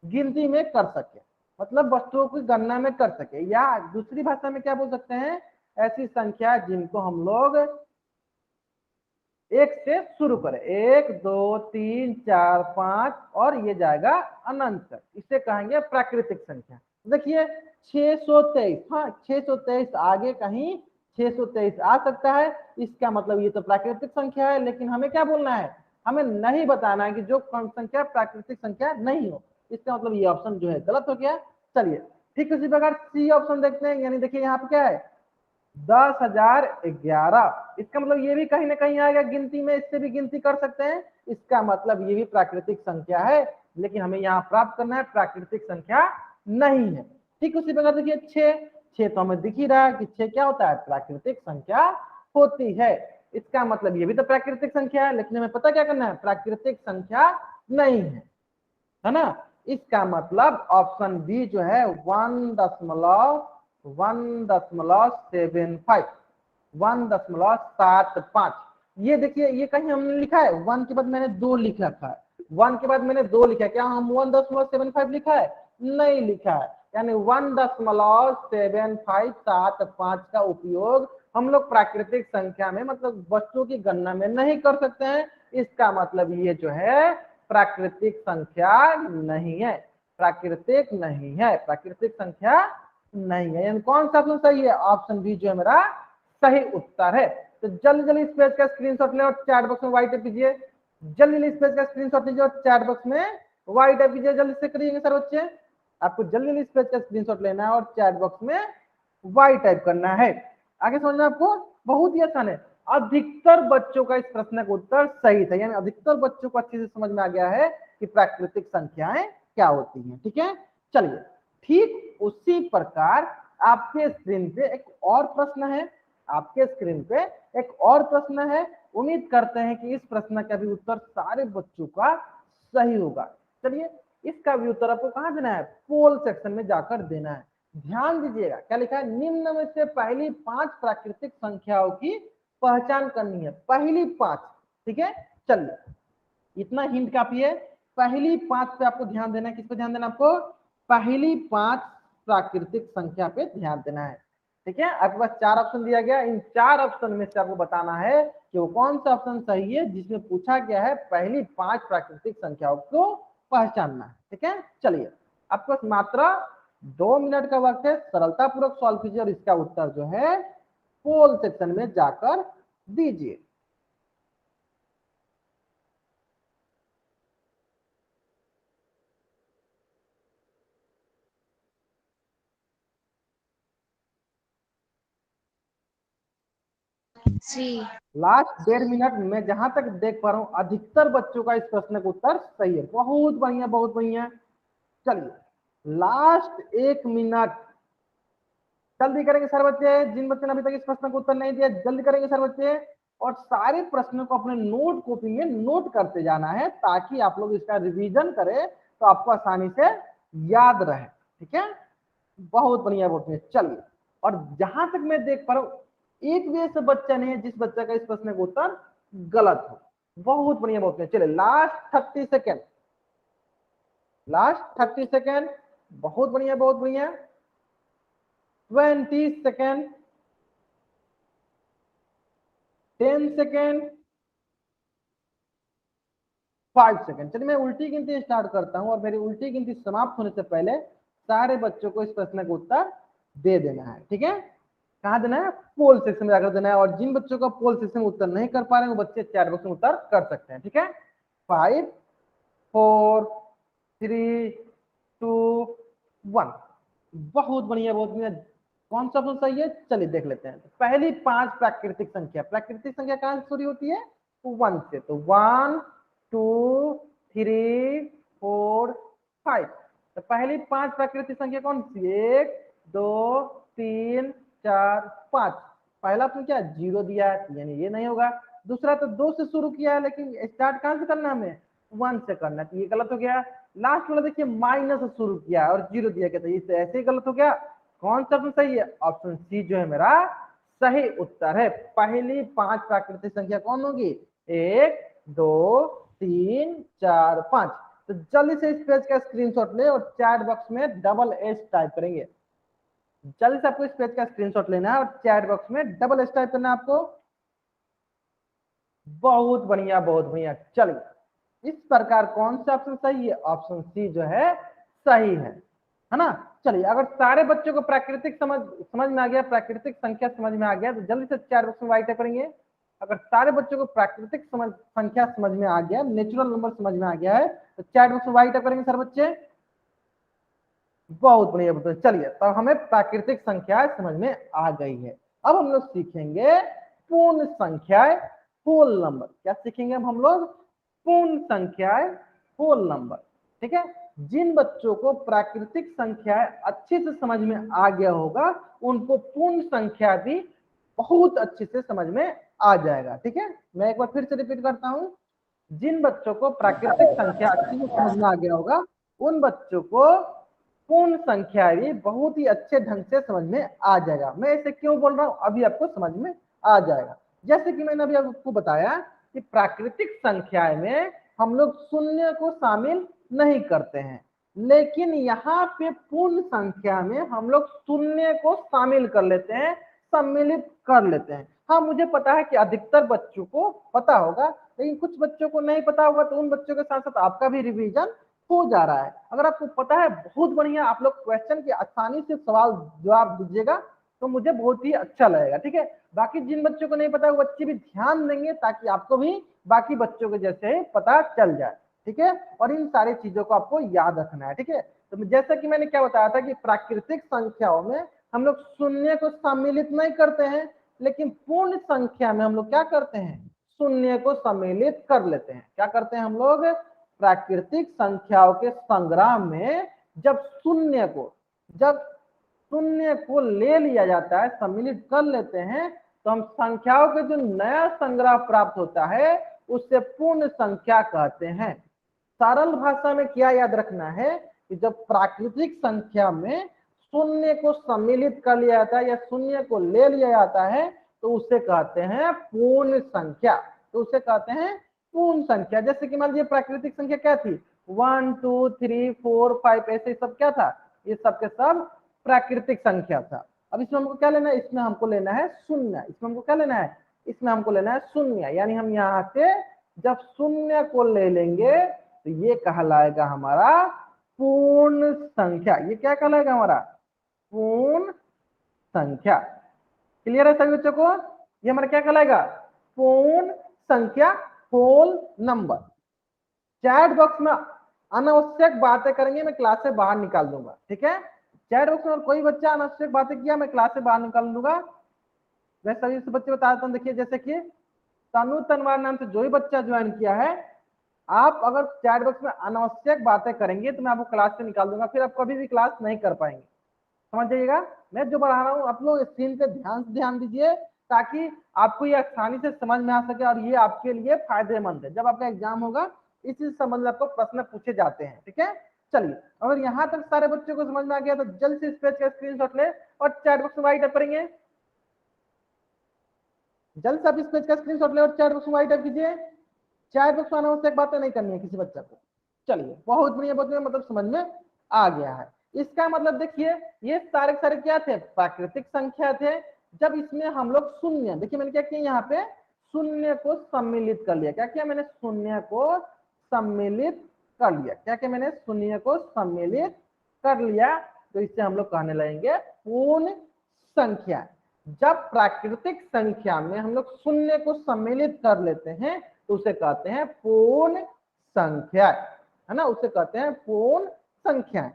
गिनती में कर सके, मतलब वस्तुओं की गणना में कर सके, या दूसरी भाषा में क्या बोल सकते हैं, ऐसी संख्या जिनको हम लोग एक से शुरू करें, 1 2 3 4 5 और ये जाएगा अनंत तक, इसे कहेंगे प्राकृतिक संख्या। देखिए 623, हाँ 623 आगे कहीं 623 आ सकता है, इसका मतलब ये तो प्राकृतिक संख्या है। लेकिन हमें क्या बोलना है, हमें नहीं बताना है कि जो संख्या प्राकृतिक संख्या नहीं हो, इसका मतलब ये ऑप्शन जो है गलत हो गया। चलिए ठीक उसी प्रकार सी ऑप्शन देखते हैं, यानी देखिए यहाँ पे क्या है 10,011, इसका मतलब ये भी कहीं ना कहीं आएगा गिनती में, इससे भी गिनती कर सकते हैं, इसका मतलब ये भी प्राकृतिक संख्या है। लेकिन हमें यहाँ प्राप्त करना है प्राकृतिक संख्या नहीं है। ठीक उसी प्रकार देखिए 6 तो हमें दिख ही रहा है कि 6 क्या होता है, प्राकृतिक संख्या होती है। इसका मतलब ये भी तो प्राकृतिक संख्या है, लेकिन हमें पता क्या करना है, प्राकृतिक संख्या नहीं है ना। इसका मतलब ऑप्शन बी जो है 1.75 ये देखिए, ये कहीं हमने लिखा है 1 के बाद मैंने 2 लिख रखा है, 1 के बाद मैंने 2 लिखा है, क्या हम 1.75 लिखा है, नहीं लिखा है। यानी 1.7575 का उपयोग हम लोग प्राकृतिक संख्या में मतलब वस्तुओं की गणना में नहीं कर सकते हैं। इसका मतलब ये जो है प्राकृतिक संख्या नहीं है, प्राकृतिक नहीं है, प्राकृतिक संख्या नहीं है। यानी कौन सा ऑप्शन सही है, ऑप्शन बी जो है मेरा सही उत्तर है। तो जल्दी जल्दी इस पेज का स्क्रीनशॉट ले और चैट बॉक्स में वाई टाइप कीजिए। जल्दी इस पेज का स्क्रीनशॉट लीजिए और चैट बॉक्स में वाई टाइप कीजिए, जल्दी से करिएगा सर बच्चे। आपको जल्दी जल्दी इस पेज का स्क्रीनशॉट लेना है और चैट बॉक्स में वाई टाइप करना है। आगे समझना आपको बहुत ही आसान है। अधिकतर बच्चों का इस प्रश्न का उत्तर सही था, यानी अधिकतर बच्चों को अच्छे से समझ में आ गया है कि प्राकृतिक संख्याएं क्या होती हैं। ठीक है, चलिए ठीक उसी प्रकार आपके स्क्रीन पे एक और प्रश्न है, आपके स्क्रीन पे एक और प्रश्न है। उम्मीद करते हैं कि इस प्रश्न का भी उत्तर सारे बच्चों का सही होगा। चलिए इसका भी उत्तर आपको कहां देना है, पोल सेक्शन में जाकर देना है। ध्यान दीजिएगा क्या लिखा है, निम्न में से पहली 5 प्राकृतिक संख्याओं की पहचान करनी है, पहली 5। ठीक है, चलिए इतना हिंट काफी है। पहली 5 पे आपको ध्यान देना है, किस पे ध्यान देना आपको, पहली 5 प्राकृतिक संख्या पे ध्यान देना है। ठीक है, आपके पास 4 ऑप्शन दिया गया, इन 4 ऑप्शन में से आपको बताना है कि वो कौन सा ऑप्शन सही है जिसमें पूछा गया है पहली 5 प्राकृतिक संख्याओं को पहचानना है। ठीक है, चलिए आपके पास मात्र 2 मिनट का वक्त है, सरलता पूर्वक सॉल्व कीजिए और इसका उत्तर जो है पोल सेक्शन में जाकर दीजिए। लास्ट 1.5 मिनट में जहां तक देख पा रहा हूं अधिकतर बच्चों का इस प्रश्न का उत्तर सही है। बहुत बढ़िया, बहुत बढ़िया। चलिए लास्ट 1 मिनट जल्दी करेंगे सर बच्चे, जिन बच्चों ने अभी तक इस प्रश्न का उत्तर नहीं दिया जल्दी करेंगे सर बच्चे, और सारे प्रश्नों को अपने नोट कॉपी में नोट करते जाना है ताकि आप लोग इसका रिवीजन करें तो आपको आसानी से याद रहे। ठीक है, बहुत बढ़िया, बहुत बढ़िया। चलिए, और जहां तक मैं देख पा रहा हूं एक भी ऐसा बच्चा नहीं है जिस बच्चा का इस प्रश्न का उत्तर गलत हो। बहुत बढ़िया, बहुत बढ़िया। चलिए लास्ट 30 सेकेंड, लास्ट 30 सेकेंड। बहुत बढ़िया, बहुत बढ़िया। 20 सेकेंड, 10 सेकेंड, 5 सेकेंड। चलिए मैं उल्टी गिनती स्टार्ट करता हूं और मेरी उल्टी गिनती समाप्त होने से पहले सारे बच्चों को इस प्रश्न का उत्तर दे देना है। ठीक है, कहां देना है, पोल सेक्शन में जाकर देना है, और जिन बच्चों का पोल सेक्शन में उत्तर नहीं कर पा रहे हैं वो बच्चे चैट बॉक्स में उत्तर कर सकते हैं। ठीक है, 5 4 3 2 1। बहुत बढ़िया, बहुत बढ़िया। कौन सा ऑप्शन सही है, चलिए देख लेते हैं। पहली 5 प्राकृतिक संख्या, प्राकृतिक संख्या कहां से शुरू होती है, 1 से, तो 1 2 3 4 5। तो पहली 5 प्राकृतिक संख्या कौन सी, 1 2 3 4 5। पहला ऑप्शन क्या, 0 दिया है, यानी ये नहीं होगा। दूसरा तो 2 से शुरू किया है लेकिन स्टार्ट कहां से करना है, हमें 1 से करना है, तो ये गलत हो गया। लास्ट वाला देखिए माइनस से शुरू किया और 0 दिया गया, तो ये ऐसे ही गलत हो गया। कौन सा ऑप्शन सही है, ऑप्शन सी जो है मेरा सही उत्तर है। पहली 5 प्राकृतिक संख्या कौन होगी, 1 2 3 4 5। तो जल्दी से इस पेज का स्क्रीनशॉट ले और चैट बॉक्स में डबल एस टाइप करेंगे। जल्दी से आपको इस पेज का स्क्रीनशॉट लेना है और चैट बॉक्स में डबल एस टाइप करना है आपको। बहुत बढ़िया, बहुत बढ़िया। चलिए इस प्रकार कौन सा ऑप्शन सही है, ऑप्शन सी जो है सही है ना। चलिए अगर सारे बच्चों को प्राकृतिक समझ में आ गया, प्राकृतिक संख्या समझ में आ गया, तो जल्दी से चैट बॉक्स में वाइट करेंगे। अगर सारे बच्चों को प्राकृतिक संख्या समझ में आ गया, नेचुरल नंबर समझ में आ गया है, तो चैट बॉक्स में वाइट करेंगे सर बच्चे। बहुत बढ़िया, बहुत। चलिए तो हमें प्राकृतिक संख्या समझ में आ गई है। अब हम लोग सीखेंगे पूर्ण संख्याएं, होल नंबर। क्या सीखेंगे अब हम लोग, पूर्ण संख्याएं, होल नंबर। ठीक है, जिन बच्चों को प्राकृतिक संख्याएं अच्छे से समझ में आ गया होगा उनको पूर्ण संख्या भी बहुत अच्छे से समझ में आ जाएगा। ठीक है, मैं एक बार फिर से रिपीट करता हूं, जिन बच्चों को प्राकृतिक संख्या अच्छे से समझ में आ गया होगा उन बच्चों को पूर्ण संख्या भी बहुत ही अच्छे ढंग से समझ में आ जाएगा। मैं इसे क्यों बोल रहा हूं अभी आपको समझ में आ जाएगा। जैसे कि मैंने अभी आपको बताया कि प्राकृतिक संख्या में हम लोग शून्य को शामिल नहीं करते हैं, लेकिन यहाँ पे पूर्ण संख्या में हम लोग शून्य को शामिल कर लेते हैं, सम्मिलित कर लेते हैं। हाँ मुझे पता है कि अधिकतर बच्चों को पता होगा, लेकिन कुछ बच्चों को नहीं पता होगा, तो उन बच्चों के साथ साथ आपका भी रिवीजन हो जा रहा है। अगर आपको पता है बहुत बढ़िया, आप लोग क्वेश्चन की आसानी से सवाल जवाब दीजिएगा तो मुझे बहुत ही अच्छा लगेगा। ठीक है, बाकी जिन बच्चों को नहीं पता वो बच्चे भी ध्यान देंगे ताकि आपको भी बाकी बच्चों के जैसे पता चल जाए। ठीक है, और इन सारी चीजों को आपको याद रखना है। ठीक है, तो जैसा कि मैंने क्या बताया था कि प्राकृतिक संख्याओं में हम लोग शून्य को सम्मिलित नहीं करते हैं, लेकिन पूर्ण संख्या में हम लोग क्या करते हैं, शून्य को सम्मिलित कर लेते हैं। क्या करते हैं हम लोग, प्राकृतिक संख्याओं के संग्राम में जब शून्य को ले लिया जाता है, सम्मिलित कर लेते हैं, तो हम संख्याओं के जो नया संग्रह प्राप्त होता है उससे पूर्ण संख्या कहते हैं। सरल भाषा में क्या याद रखना है कि जब प्राकृतिक संख्या में शून्य को सम्मिलित कर लिया जाता है या शून्य को ले लिया जाता है तो उसे कहते हैं पूर्ण संख्या। तो उसे कहते हैं पूर्ण संख्या। जैसे कि मान लीजिए प्राकृतिक संख्या क्या थी, 1 2 3 4 5 ऐसे सब क्या था, ये सब के सब प्राकृतिक संख्या था। अब इसमें हमको क्या लेना है, इसमें हमको लेना है शून्य। इसमें हमको क्या लेना है, इसमें हमको लेना है शून्य। यानी हम यहाँ से जब शून्य को ले लेंगे तो ये कहलाएगा हमारा पूर्ण संख्या। ये क्या कहलाएगा हमारा, पूर्ण संख्या। क्लियर है सभी बच्चों को, ये हमारा क्या कहलाएगा, पूर्ण संख्या, होल नंबर। चैट बॉक्स में अनावश्यक बातें करेंगे, मैं क्लास से बाहर निकाल दूंगा, ठीक है। चैट बॉक्स में कोई बच्चा अनावश्यक बातें किया मैं क्लास से बाहर निकाल दूंगा। मैं सभी से बच्चे बता देता हूँ। देखिए जैसे कि तनु तनवार नाम से जो भी बच्चा ज्वाइन किया है, आप अगर चैट बॉक्स में अनावश्यक बातें करेंगे तो मैं आपको क्लास से निकाल दूंगा, फिर आप कभी भी क्लास नहीं कर पाएंगे। समझ जाइएगा, मैं जो बढ़ा रहा हूँ आप लोग स्क्रीन पे ध्यान दीजिए ताकि आपको ये आसानी से समझ में आ सके और ये आपके लिए फायदेमंद है। जब आपका एग्जाम होगा इस चीज संबंधित आपको प्रश्न पूछे जाते हैं, ठीक है। चलिए, अगर यहाँ तक सारे बच्चों को समझ में आ गया तो जल्द से इस पेज का स्क्रीनशॉट ले और चैट बॉक्स में वाइट करेंगे। जल्द से आप इस पेज का स्क्रीनशॉट ले और चैट बॉक्स में वाइट कीजिए। चैट बॉक्स में अनावश्यक बातें नहीं करनी है किसी बच्चा को। चलिए, बहुत बढ़िया, बहुत बढ़िया, मतलब समझ में आ गया है। इसका मतलब देखिए ये सारे सारे क्या थे, प्राकृतिक संख्या थे। जब इसमें हम लोग शून्य, देखिए मैंने क्या किया यहाँ पे, शून्य को सम्मिलित कर लिया। क्या किया मैंने, शून्य को सम्मिलित कर लिया। क्या किया मैंने, शून्य को सम्मिलित कर लिया। तो इससे हम लोग कहने लगेंगे पूर्ण संख्या। जब प्राकृतिक संख्या में हम लोग शून्य को सम्मिलित कर लेते हैं तो उसे कहते हैं पूर्ण संख्या, है ना, उसे कहते हैं पूर्ण संख्या।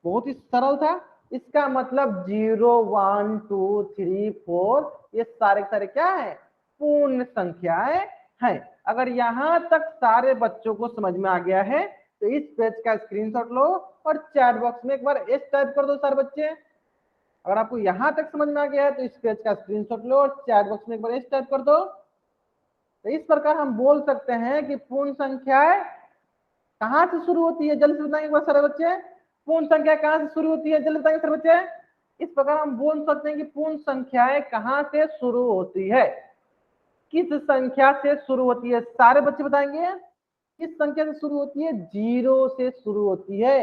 बहुत ही सरल था। इसका मतलब 0 1 2 3 4 ये सारे सारे क्या है, पूर्ण संख्याएं हैं। अगर यहां तक सारे बच्चों को समझ में आ गया है तो इस पेज का स्क्रीनशॉट लो और चैट बॉक्स में एक बार एस टाइप कर दो सारे बच्चे। अगर आपको यहां तक समझ में आ गया है तो इस पेज का स्क्रीनशॉट लो और चैट बॉक्स में एक बार एस टाइप कर दो। तो इस प्रकार हम बोल सकते हैं कि पूर्ण संख्याएं कहां से शुरू होती है, जल्दी से बताएंगे सारे बच्चे। पूर्ण संख्या कहां से शुरू होती है, जल्दी बताएंगे सारे बच्चे। इस प्रकार हम बोल सकते हैं कि पूर्ण संख्याएं कहां से शुरू होती है, किस संख्या से शुरू होती है, सारे बच्चे बताएंगे। किस संख्या से शुरू होती है, 0 से शुरू होती है।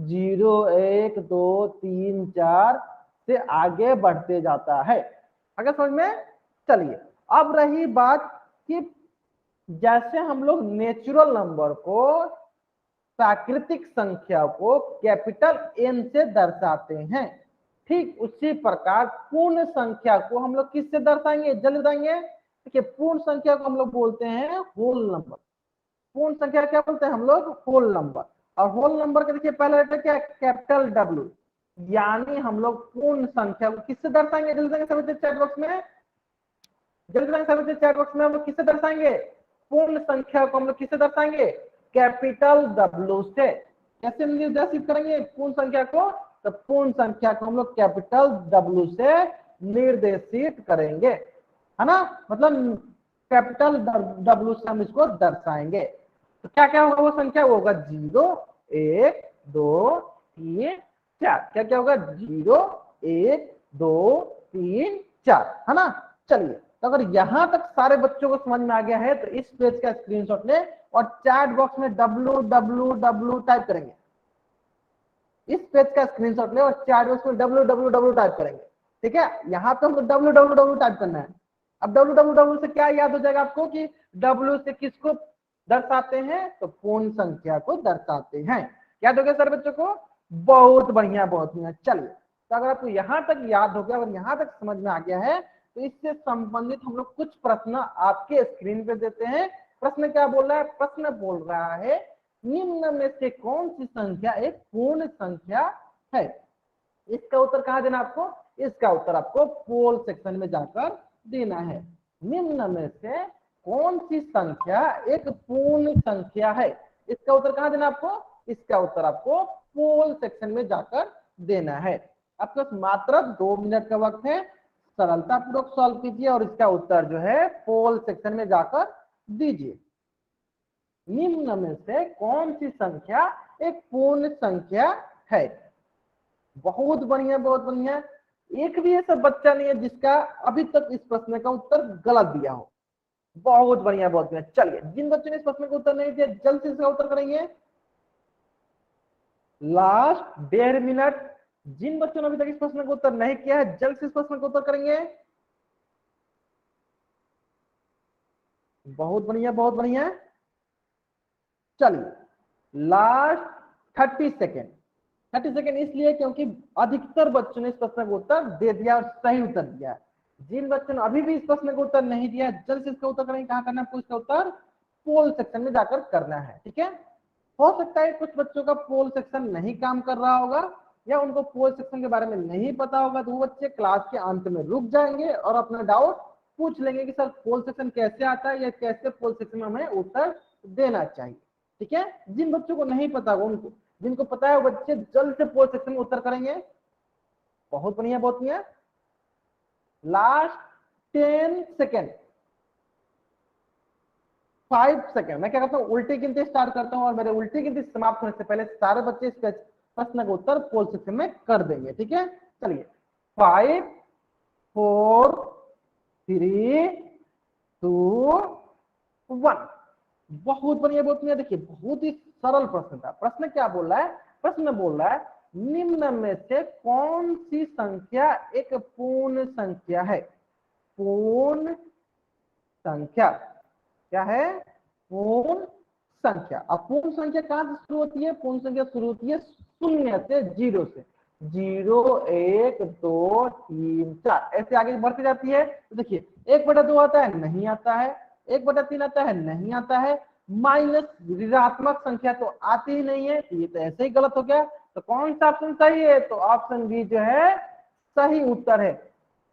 0 1 2 3 4 से आगे बढ़ते जाता है। अगर समझ में, चलिए अब रही बात कि जैसे हम लोग नेचुरल नंबर को, प्राकृतिक संख्या को कैपिटल एन से दर्शाते हैं, ठीक उसी प्रकार पूर्ण संख्या को हम लोग किससे दर्शाएंगे, जल्दी बताएंगे। देखिए पूर्ण संख्या को हम लोग बोलते हैं होल नंबर। पूर्ण संख्या क्या बोलते हैं हम लोग, होल नंबर। और होल नंबर का देखिए पहला लेटर क्या है, कैपिटल डब्ल्यू। यानी हम लोग पूर्ण संख्या को किससे दर्शाएंगे, जल्दी बताएंगे सब चैट बॉक्स में। जल्दी बताएंगे सब चैट बॉक्स में हम लोग किससे दर्शाएंगे, पूर्ण संख्या को हम लोग किससे दर्शाएंगे, कैपिटल डब्ल्यू से। कैसे निर्देशित करेंगे पूर्ण संख्या को, तो पूर्ण संख्या को हम लोग कैपिटल डब्ल्यू से निर्देशित करेंगे, है ना। मतलब कैपिटल डब्ल्यू से हम इसको दर्शाएंगे। तो क्या क्या होगा वो संख्या, वो होगा 0 1 2 3 4। क्या क्या होगा, 0 1 2 3 4, है ना। चलिए, तो अगर यहां तक सारे बच्चों को समझ में आ गया है तो इस पेज का स्क्रीनशॉट ले और चैट बॉक्स में www टाइप करेंगे। इस पेज का स्क्रीनशॉट ले और चैट बॉक्स में www टाइप करेंगे, ठीक है। यहाँ पे हमको www टाइप करना है। अब www से क्या याद हो जाएगा आपको कि w से किसको दर्शाते हैं, तो पूर्ण संख्या को दर्शाते हैं। याद हो गया सर बच्चों को, बहुत बढ़िया, बहुत बढ़िया। चलिए, तो अगर आपको यहाँ तक याद हो गया, अगर यहाँ तक समझ में आ गया है तो इससे संबंधित हम लोग कुछ प्रश्न आपके स्क्रीन पे देते हैं। प्रश्न क्या बोल रहा है, प्रश्न बोल रहा है निम्न में से कौन सी संख्या एक पूर्ण संख्या है? इसका उत्तर कहाँ देना आपको? इसका उत्तर आपको पोल सेक्शन में जाकर देना है। निम्न में से कौन सी संख्या एक पूर्ण संख्या है? इसका उत्तर कहाँ देना आपको? इसका उत्तर आपको पोल सेक्शन में जाकर देना है। आपके पास मात्र 2 मिनट का वक्त है, सरलता पूर्वक सॉल्व कीजिए और इसका उत्तर जो है पोल सेक्शन में जाकर दीजिए। निम्न में से कौन सी संख्या एक पूर्ण संख्या है? बहुत बढ़िया, बहुत बढ़िया। एक भी ऐसा बच्चा नहीं है जिसका अभी तक इस प्रश्न का उत्तर गलत दिया हो। बहुत बढ़िया, बहुत बढ़िया। चलिए, जिन बच्चों ने इस प्रश्न का उत्तर नहीं दिया जल्द से इसका उत्तर करेंगे। Last 1.5 minute. जिन बच्चों ने अभी तक इस प्रश्न का उत्तर नहीं किया है जल्द से इस प्रश्न का उत्तर करेंगे। बहुत बढ़िया, बहुत बढ़िया। चलिए, लास्ट 30 सेकेंड। 30 सेकेंड इसलिए क्योंकि अधिकतर बच्चों ने इस प्रश्न का उत्तर दे दिया और सही उत्तर दिया। जिन बच्चों ने अभी भी इस प्रश्न का उत्तर नहीं दिया जल्द से इसका उत्तर करेंगे। कहाँ करना है? इसका उत्तर पोल सेक्शन में जाकर करना है। ठीक है, हो सकता है कुछ बच्चों का पोल सेक्शन नहीं काम कर रहा होगा या उनको पोल सेक्शन के बारे में नहीं पता होगा, तो वो बच्चे क्लास के अंत में रुक जाएंगे और अपना डाउट पूछ लेंगे कि सर पोल सेक्शन कैसे आता है या कैसे पोल सेक्शन में हमें उत्तर देना चाहिए। ठीक है, जिन बच्चों को नहीं पता होगा उनको, जिनको पता है वो बच्चे जल्द से पोल सेक्शन में उत्तर करेंगे। बहुत बढ़िया, बहुत बढ़िया। Last 10 second, 5 second. मैं क्या करता हूँ, उल्टी गिनती स्टार्ट करता हूँ और मेरे उल्टी गिनती समाप्त होने से पहले सारे बच्चे इस प्रश्न का उत्तर पोल सेक्शन में कर देंगे। ठीक है, चलिए। 5 4 3 2 1। बहुत बढ़िया, बहुत बढ़िया। देखिए, बहुत ही सरल प्रश्न था। प्रश्न क्या बोल रहा है? प्रश्न बोल रहा है निम्न में से कौन सी संख्या एक पूर्ण संख्या है? पूर्ण संख्या क्या है? पूर्ण संख्या। अब पूर्ण संख्या कहां से शुरू होती है? पूर्ण संख्या शुरू होती है शून्य से, जीरो से। 0 1 2 3 4 ऐसे आगे बढ़ती जाती है। तो देखिए, 1/2 आता है, नहीं आता है। 1/3 आता है, नहीं आता है। माइनस ऋणात्मक संख्या तो आती ही नहीं है, तो ये तो ऐसे ही गलत हो गया। तो कौन सा ऑप्शन सही है? तो ऑप्शन बी जो है सही उत्तर है।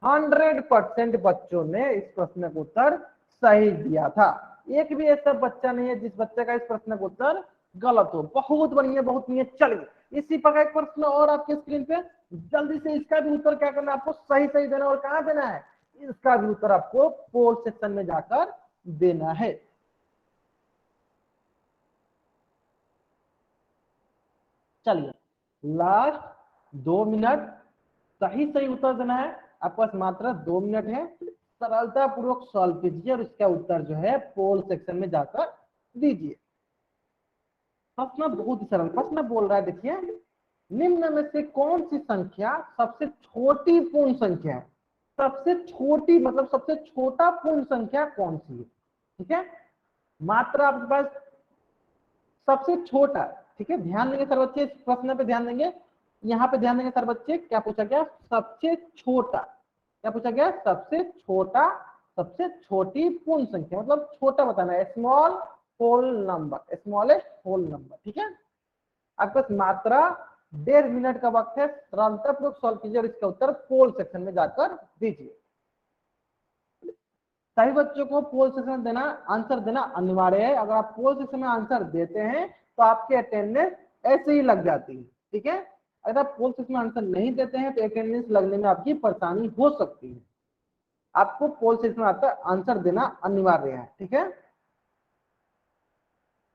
100% बच्चों ने इस प्रश्न का उत्तर सही दिया था। एक भी ऐसा बच्चा नहीं है जिस बच्चे का इस प्रश्न का उत्तर गलत हो। बहुत बढ़िया, बहुत बढ़िया। चलिए, इसी प्रकार एक प्रश्न और आपके स्क्रीन पे, जल्दी से इसका भी उत्तर क्या करना है आपको? सही सही देना। और कहाँ देना है? इसका भी उत्तर आपको पोल सेक्शन में जाकर देना है। चलिए, लास्ट 2 मिनट, सही सही उत्तर देना है। आपके पास मात्र 2 मिनट है। सरलता पूर्वक सॉल्व कीजिए और इसका उत्तर जो है पोल सेक्शन में जाकर दीजिए। प्रश्न बहुत ही सरल प्रश्न बोल रहा है। देखिए, निम्न में से कौन सी संख्या सबसे छोटी पूर्ण संख्या है? सबसे छोटी मतलब सबसे छोटा पूर्ण संख्या कौन सी है? ठीक है, मात्र आपके पास सबसे छोटा। ठीक है, ध्यान देंगे सर बच्चे, इस प्रश्न पे ध्यान देंगे। यहाँ पे ध्यान देंगे सर बच्चे। क्या पूछा गया? सबसे छोटा। क्या पूछा गया? सबसे छोटा, सबसे छोटी पूर्ण संख्या मतलब छोटा बताना है। Small whole number, smallest whole number. ठीक है, आपके पास मात्र 1.5 मिनट का वक्त है। सरलतापूर्वक सॉल्व कीजिए और इसका उत्तर पोल सेक्शन में जाकर दीजिए। सभी बच्चों को पोल सेक्शन देना, आंसर देना अनिवार्य है। अगर आप पोल सेक्शन में आंसर देते हैं तो आपकी अटेंडेंस ऐसे ही लग जाती है। ठीक है, अगर आप पोल सेक्शन में आंसर नहीं देते हैं तो अटेंडेंस लगने में आपकी परेशानी हो सकती है। आपको पोल सेक्शन में आंसर देना अनिवार्य है। ठीक है,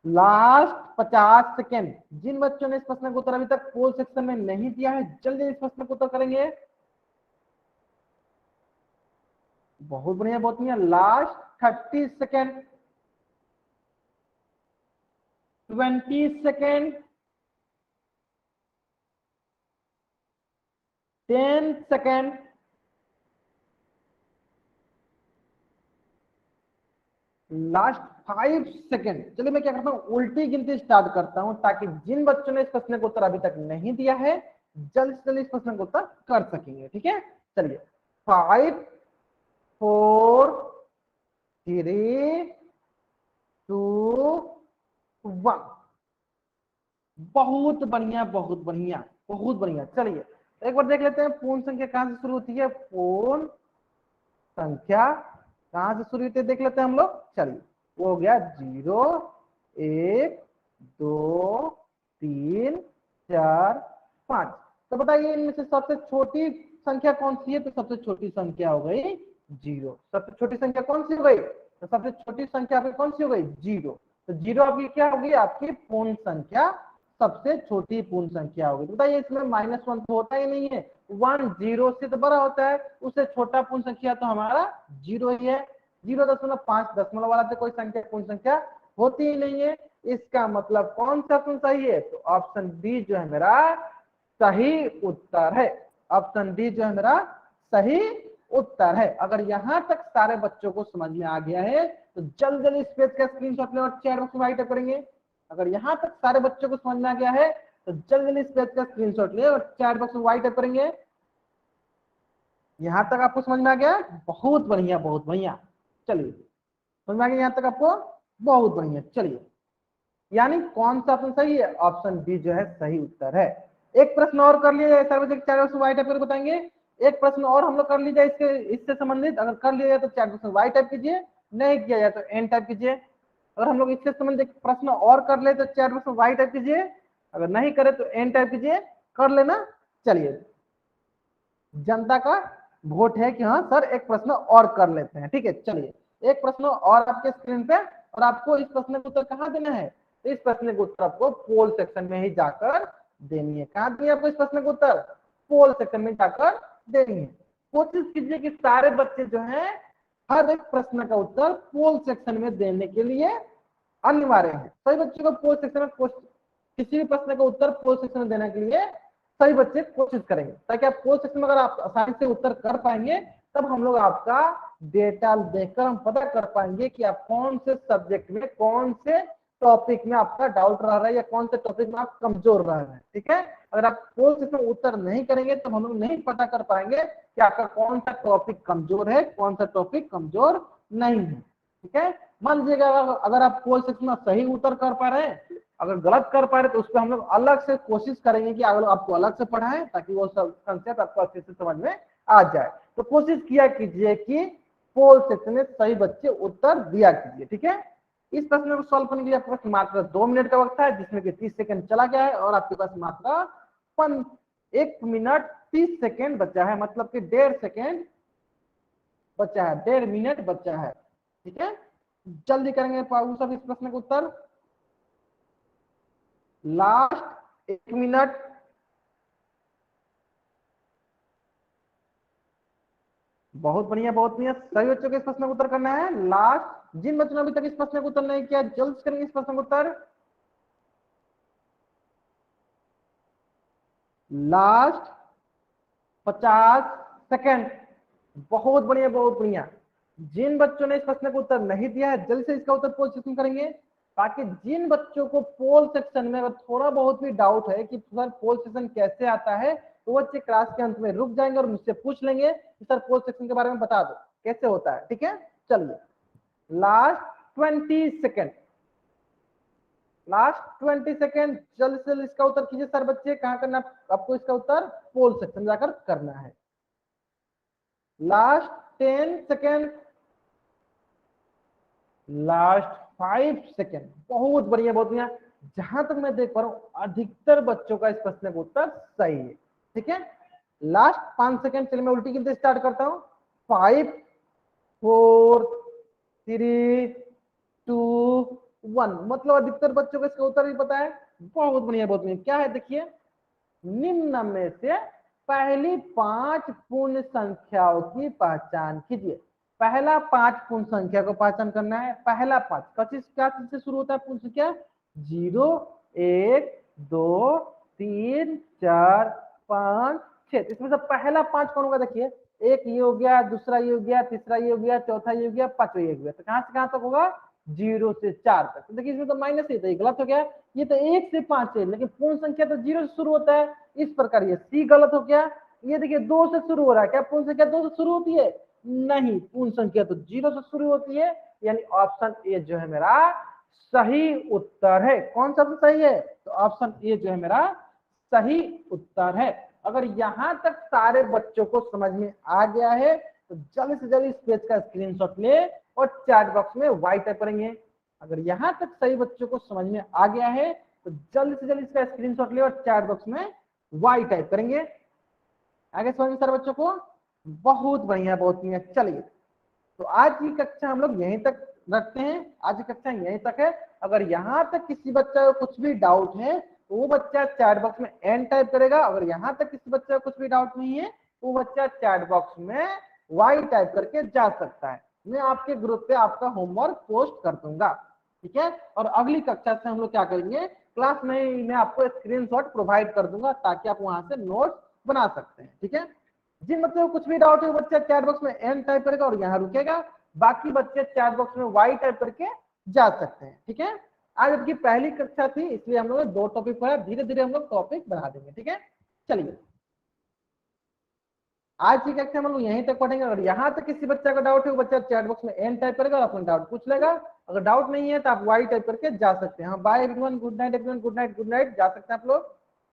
लास्ट 50 सेकेंड। जिन बच्चों ने इस प्रश्न का उत्तर अभी तक पोल सेक्शन में नहीं दिया है जल्दी इस प्रश्न का उत्तर करेंगे। बहुत बढ़िया, बहुत बढ़िया। Last 30 second, 20 second, 10 second, last 5 second. चलिए, मैं क्या करता हूँ, उल्टी गिनती स्टार्ट करता हूं ताकि जिन बच्चों ने इस प्रश्न का उत्तर अभी तक नहीं दिया है जल्द से जल्द इस प्रश्न का उत्तर कर सकेंगे। ठीक है, चलिए। 5 4 3 2 1। बहुत बढ़िया बहुत बढ़िया बहुत बढ़िया। चलिए एक बार देख लेते हैं पूर्ण संख्या कहां से शुरू होती है। पूर्ण संख्या कहां से शुरू होती है देख लेते हैं हम लोग। चलिए वो हो गया 0 1 2 3 4 5। तो बताइए इनमें से सबसे छोटी संख्या कौन सी है। तो सबसे छोटी संख्या हो गई 0। सबसे छोटी संख्या कौन सी हो गई। तो सबसे छोटी संख्या पे कौन सी हो गई 0। तो 0 आपकी क्या होगी आपकी पूर्ण संख्या सबसे छोटी पूर्ण संख्या होगी। तो बताइए इसमें -1 तो होता ही नहीं है। 1 0 से तो बड़ा होता है। उससे छोटा पूर्ण संख्या तो हमारा 0 ही है। 0.5 दशमलव वाला तो कोई संख्या पूर्ण संख्या होती ही नहीं है। इसका मतलब कौन सा ऑप्शन सही है। तो ऑप्शन डी जो है मेरा सही उत्तर है। ऑप्शन डी जो है मेरा सही उत्तर है। अगर यहाँ तक सारे बच्चों को समझ में आ गया है तो जल्द जल्द इस पेज का स्क्रीनशॉट ले और चैट बॉक्स में राइट करेंगे। अगर यहाँ तक सारे बच्चों को समझ में आ गया है तो जल्द जल्द इस पेज का स्क्रीनशॉट ले और चैट बॉक्स में राइट करेंगे। यहाँ तक आपको समझ में आ गया। बहुत बढ़िया बहुत बढ़िया। चलिए समझ में आ गया यहाँ तक आपको। बहुत बढ़िया। चलिए यानी कौन सा ऑप्शन सही है। ऑप्शन डी जो है सही उत्तर है। एक प्रश्न और कर लिया जाए सर बच्चे चैट बॉक्स में वाई टाइप बताएंगे। एक प्रश्न और हम लोग कर लीजिए इसके इससे संबंधित। अगर कर लिया जाए तो चैट बॉक्स में वाई टाइप कीजिए। नहीं किया जाए तो एन टाइप कीजिए। अगर हम लोग इससे संबंधित प्रश्न और कर ले तो चैट बॉक्स में वाई टाइप कीजिए। अगर नहीं करे तो एन टाइप कीजिए। कर लेना। चलिए जनता का वोट है कि हाँ सर एक प्रश्न और कर लेते हैं। ठीक है चलिए एक प्रश्न और आपके स्क्रीन पे। और आपको इस प्रश्न का उत्तर कहाँ देना है। तो इस प्रश्न का उत्तर आपको पोल सेक्शन में ही जाकर देनी है। कहाँ देनी है आपको इस प्रश्न का उत्तर। पोल सेक्शन में जाकर देनी है। कोशिश कीजिए कि सारे बच्चे जो है हर एक प्रश्न का उत्तर पोल सेक्शन में देने के लिए अनिवार्य है। सभी बच्चों को पोल सेक्शन में किसी भी प्रश्न का उत्तर पोल सेक्शन में देने के लिए सभी बच्चे कोशिश करेंगे ताकि आप पोल सेक्शन में अगर आप आसानी से उत्तर कर पाएंगे तब हम लोग आपका डेटा देखकर हम पता कर पाएंगे कि आप कौन से सब्जेक्ट में कौन से टॉपिक में आपका डाउट रह रहा है या कौन से टॉपिक में आप कमजोर रह रहे हैं। ठीक है अगर आप पोल सेक्शन में उत्तर नहीं करेंगे तो हम लोग नहीं पता कर पाएंगे कि आपका कौन सा टॉपिक कमजोर है कौन सा टॉपिक कमजोर नहीं है। ठीक है मान लीजिएगा अगर आप पोल सेक्शन में सही उत्तर कर पा रहे हैं अगर गलत कर पा रहे तो उस पर हम लोग अलग से कोशिश करेंगे कि अगर आपको अलग से पढ़ाएं ताकि वो सब कंसेप्ट आपको अच्छे से समझ में आ जाए। तो कोशिश किया कीजिए कि पोल सेक्शन में सही बच्चे उत्तर दिया कीजिए। ठीक है इस प्रश्न को सॉल्व करने के लिए आपके पास मात्र 2 मिनट का वक्त है जिसमें कि 30 सेकंड चला गया है और आपके पास मात्र 1 मिनट 30 सेकंड बचा है। मतलब कि 1.5 सेकंड बचा है 1.5 मिनट बचा है। ठीक है जल्दी करेंगे सब इस प्रश्न का उत्तर। Last 1 minute. बहुत बढ़िया सभी बच्चों को इस प्रश्न का उत्तर करना है। लास्ट जिन बच्चों ने अभी तक इस प्रश्न का उत्तर नहीं किया जल्द से करेंगे इस प्रश्न का उत्तर। Last 50 second. बहुत बढ़िया जिन बच्चों ने इस प्रश्न का उत्तर नहीं दिया है जल्द से इसका उत्तर पोल सेक्शन करेंगे ताकि जिन बच्चों को पोल सेक्शन में अगर थोड़ा बहुत भी डाउट है कि सर पोल सेक्शन कैसे आता है तो बच्चे क्लास के अंत में रुक जाएंगे और मुझसे पूछ लेंगे कि सर पोल सेक्शन के बारे में बता दो कैसे होता है। ठीक है चलिए लास्ट 20 सेकेंड। लास्ट 20 सेकेंड जल्द से जल्द इसका उत्तर कीजिए सर बच्चे। कहां करना आपको इसका उत्तर पोल सेक्शन जाकर करना है। Last 10 second. Last 5 second. बहुत बढ़िया जहां तक मैं देख पा रहा हूं अधिकतर बच्चों का इस प्रश्न का उत्तर सही है। ठीक है लास्ट 5 सेकेंड। चलिए मैं उल्टी गिनती स्टार्ट करता हूं। 5 4 3 2 1। मतलब अधिकतर बच्चों को इसका उत्तर भी पता है। बहुत बढ़िया क्या है देखिए निम्न में से पहली 5 पूर्ण संख्याओं की पहचान कीजिए। पहला 5 पूर्ण संख्या को पहचान करना है। पहला 5 क्या चीज से शुरू होता है पूर्ण संख्या 0 1 2 3 4 5 6। इसमें से पहला 5 कौन होगा देखिए एक ये हो गया दूसरा ये हो गया तीसरा ये हो गया चौथा ये हो गया पांचवा ये हो गया। तो कहां से कहां तक होगा 0 से 4 तक। तो देखिए इसमें तो माइनस ही था गलत हो गया। ये तो 1 से 5 है लेकिन पूर्ण संख्या तो 0 से शुरू होता है। इस प्रकार ये सी गलत हो गया। ये देखिए 2 से शुरू हो रहा है। क्या पूर्ण संख्या 2 से शुरू होती है नहीं पूर्ण संख्या तो 0 से शुरू होती है। यानी ऑप्शन ए जो है मेरा सही उत्तर है। कौन सा सही है? तो ऑप्शन ए जो है मेरा सही उत्तर है। अगर यहां तक सारे बच्चों को समझ में आ गया है तो जल्द से जल्द इस पेज का स्क्रीनशॉट ले और चैट बॉक्स में वाई टाइप करेंगे। अगर यहां तक सही बच्चों को समझ में आ गया है तो जल्द से जल्द इसका स्क्रीनशॉट ले और चैट बॉक्स में वाई टाइप करेंगे। आगे समझ में सारे बच्चों को? बहुत बढ़िया, बहुत बढ़िया। चलिए, तो आज की कक्षा हम लोग यहीं तक रखते हैं। आज की कक्षा यहीं तक है। अगर यहाँ तक किसी बच्चा को कुछ भी डाउट है तो वो बच्चा चैट बॉक्स में एन टाइप करेगा। अगर यहाँ तक किसी बच्चे को कुछ भी डाउट नहीं है तो वो बच्चा चैट बॉक्स में वाई टाइप करके जा सकता है। मैं आपके ग्रुप पे आपका होमवर्क पोस्ट कर दूंगा, ठीक है। और अगली कक्षा से हम लोग क्या करेंगे, क्लास में मैं आपको स्क्रीनशॉट प्रोवाइड कर दूंगा ताकि आप वहां से नोट्स बना सकते हैं, ठीक है। जिन बच्चों को कुछ भी डाउट है वो बच्चा चैट बॉक्स में एन टाइप करेगा और यहाँ रुकेगा। बाकी बच्चे चैट बॉक्स में वाई टाइप करके जा सकते हैं, ठीक है। आज आपकी पहली कक्षा थी इसलिए हम लोग 2 टॉपिक पढ़ा, धीरे धीरे हम लोग टॉपिक बढ़ा देंगे, ठीक है। चलिए, आज की कक्षा हम लोग यहीं तक पढ़ेंगे। अगर यहाँ तक किसी बच्चा का डाउट है वो बच्चा चैट बॉक्स में एन टाइप करेगा और अपना डाउट पूछ लेगा। अगर डाउट नहीं है तो आप वाई टाइप करके जा सकते हैं। हाँ, bye everyone, good night everyone, good night, good night. जा सकते हैं आप लोग।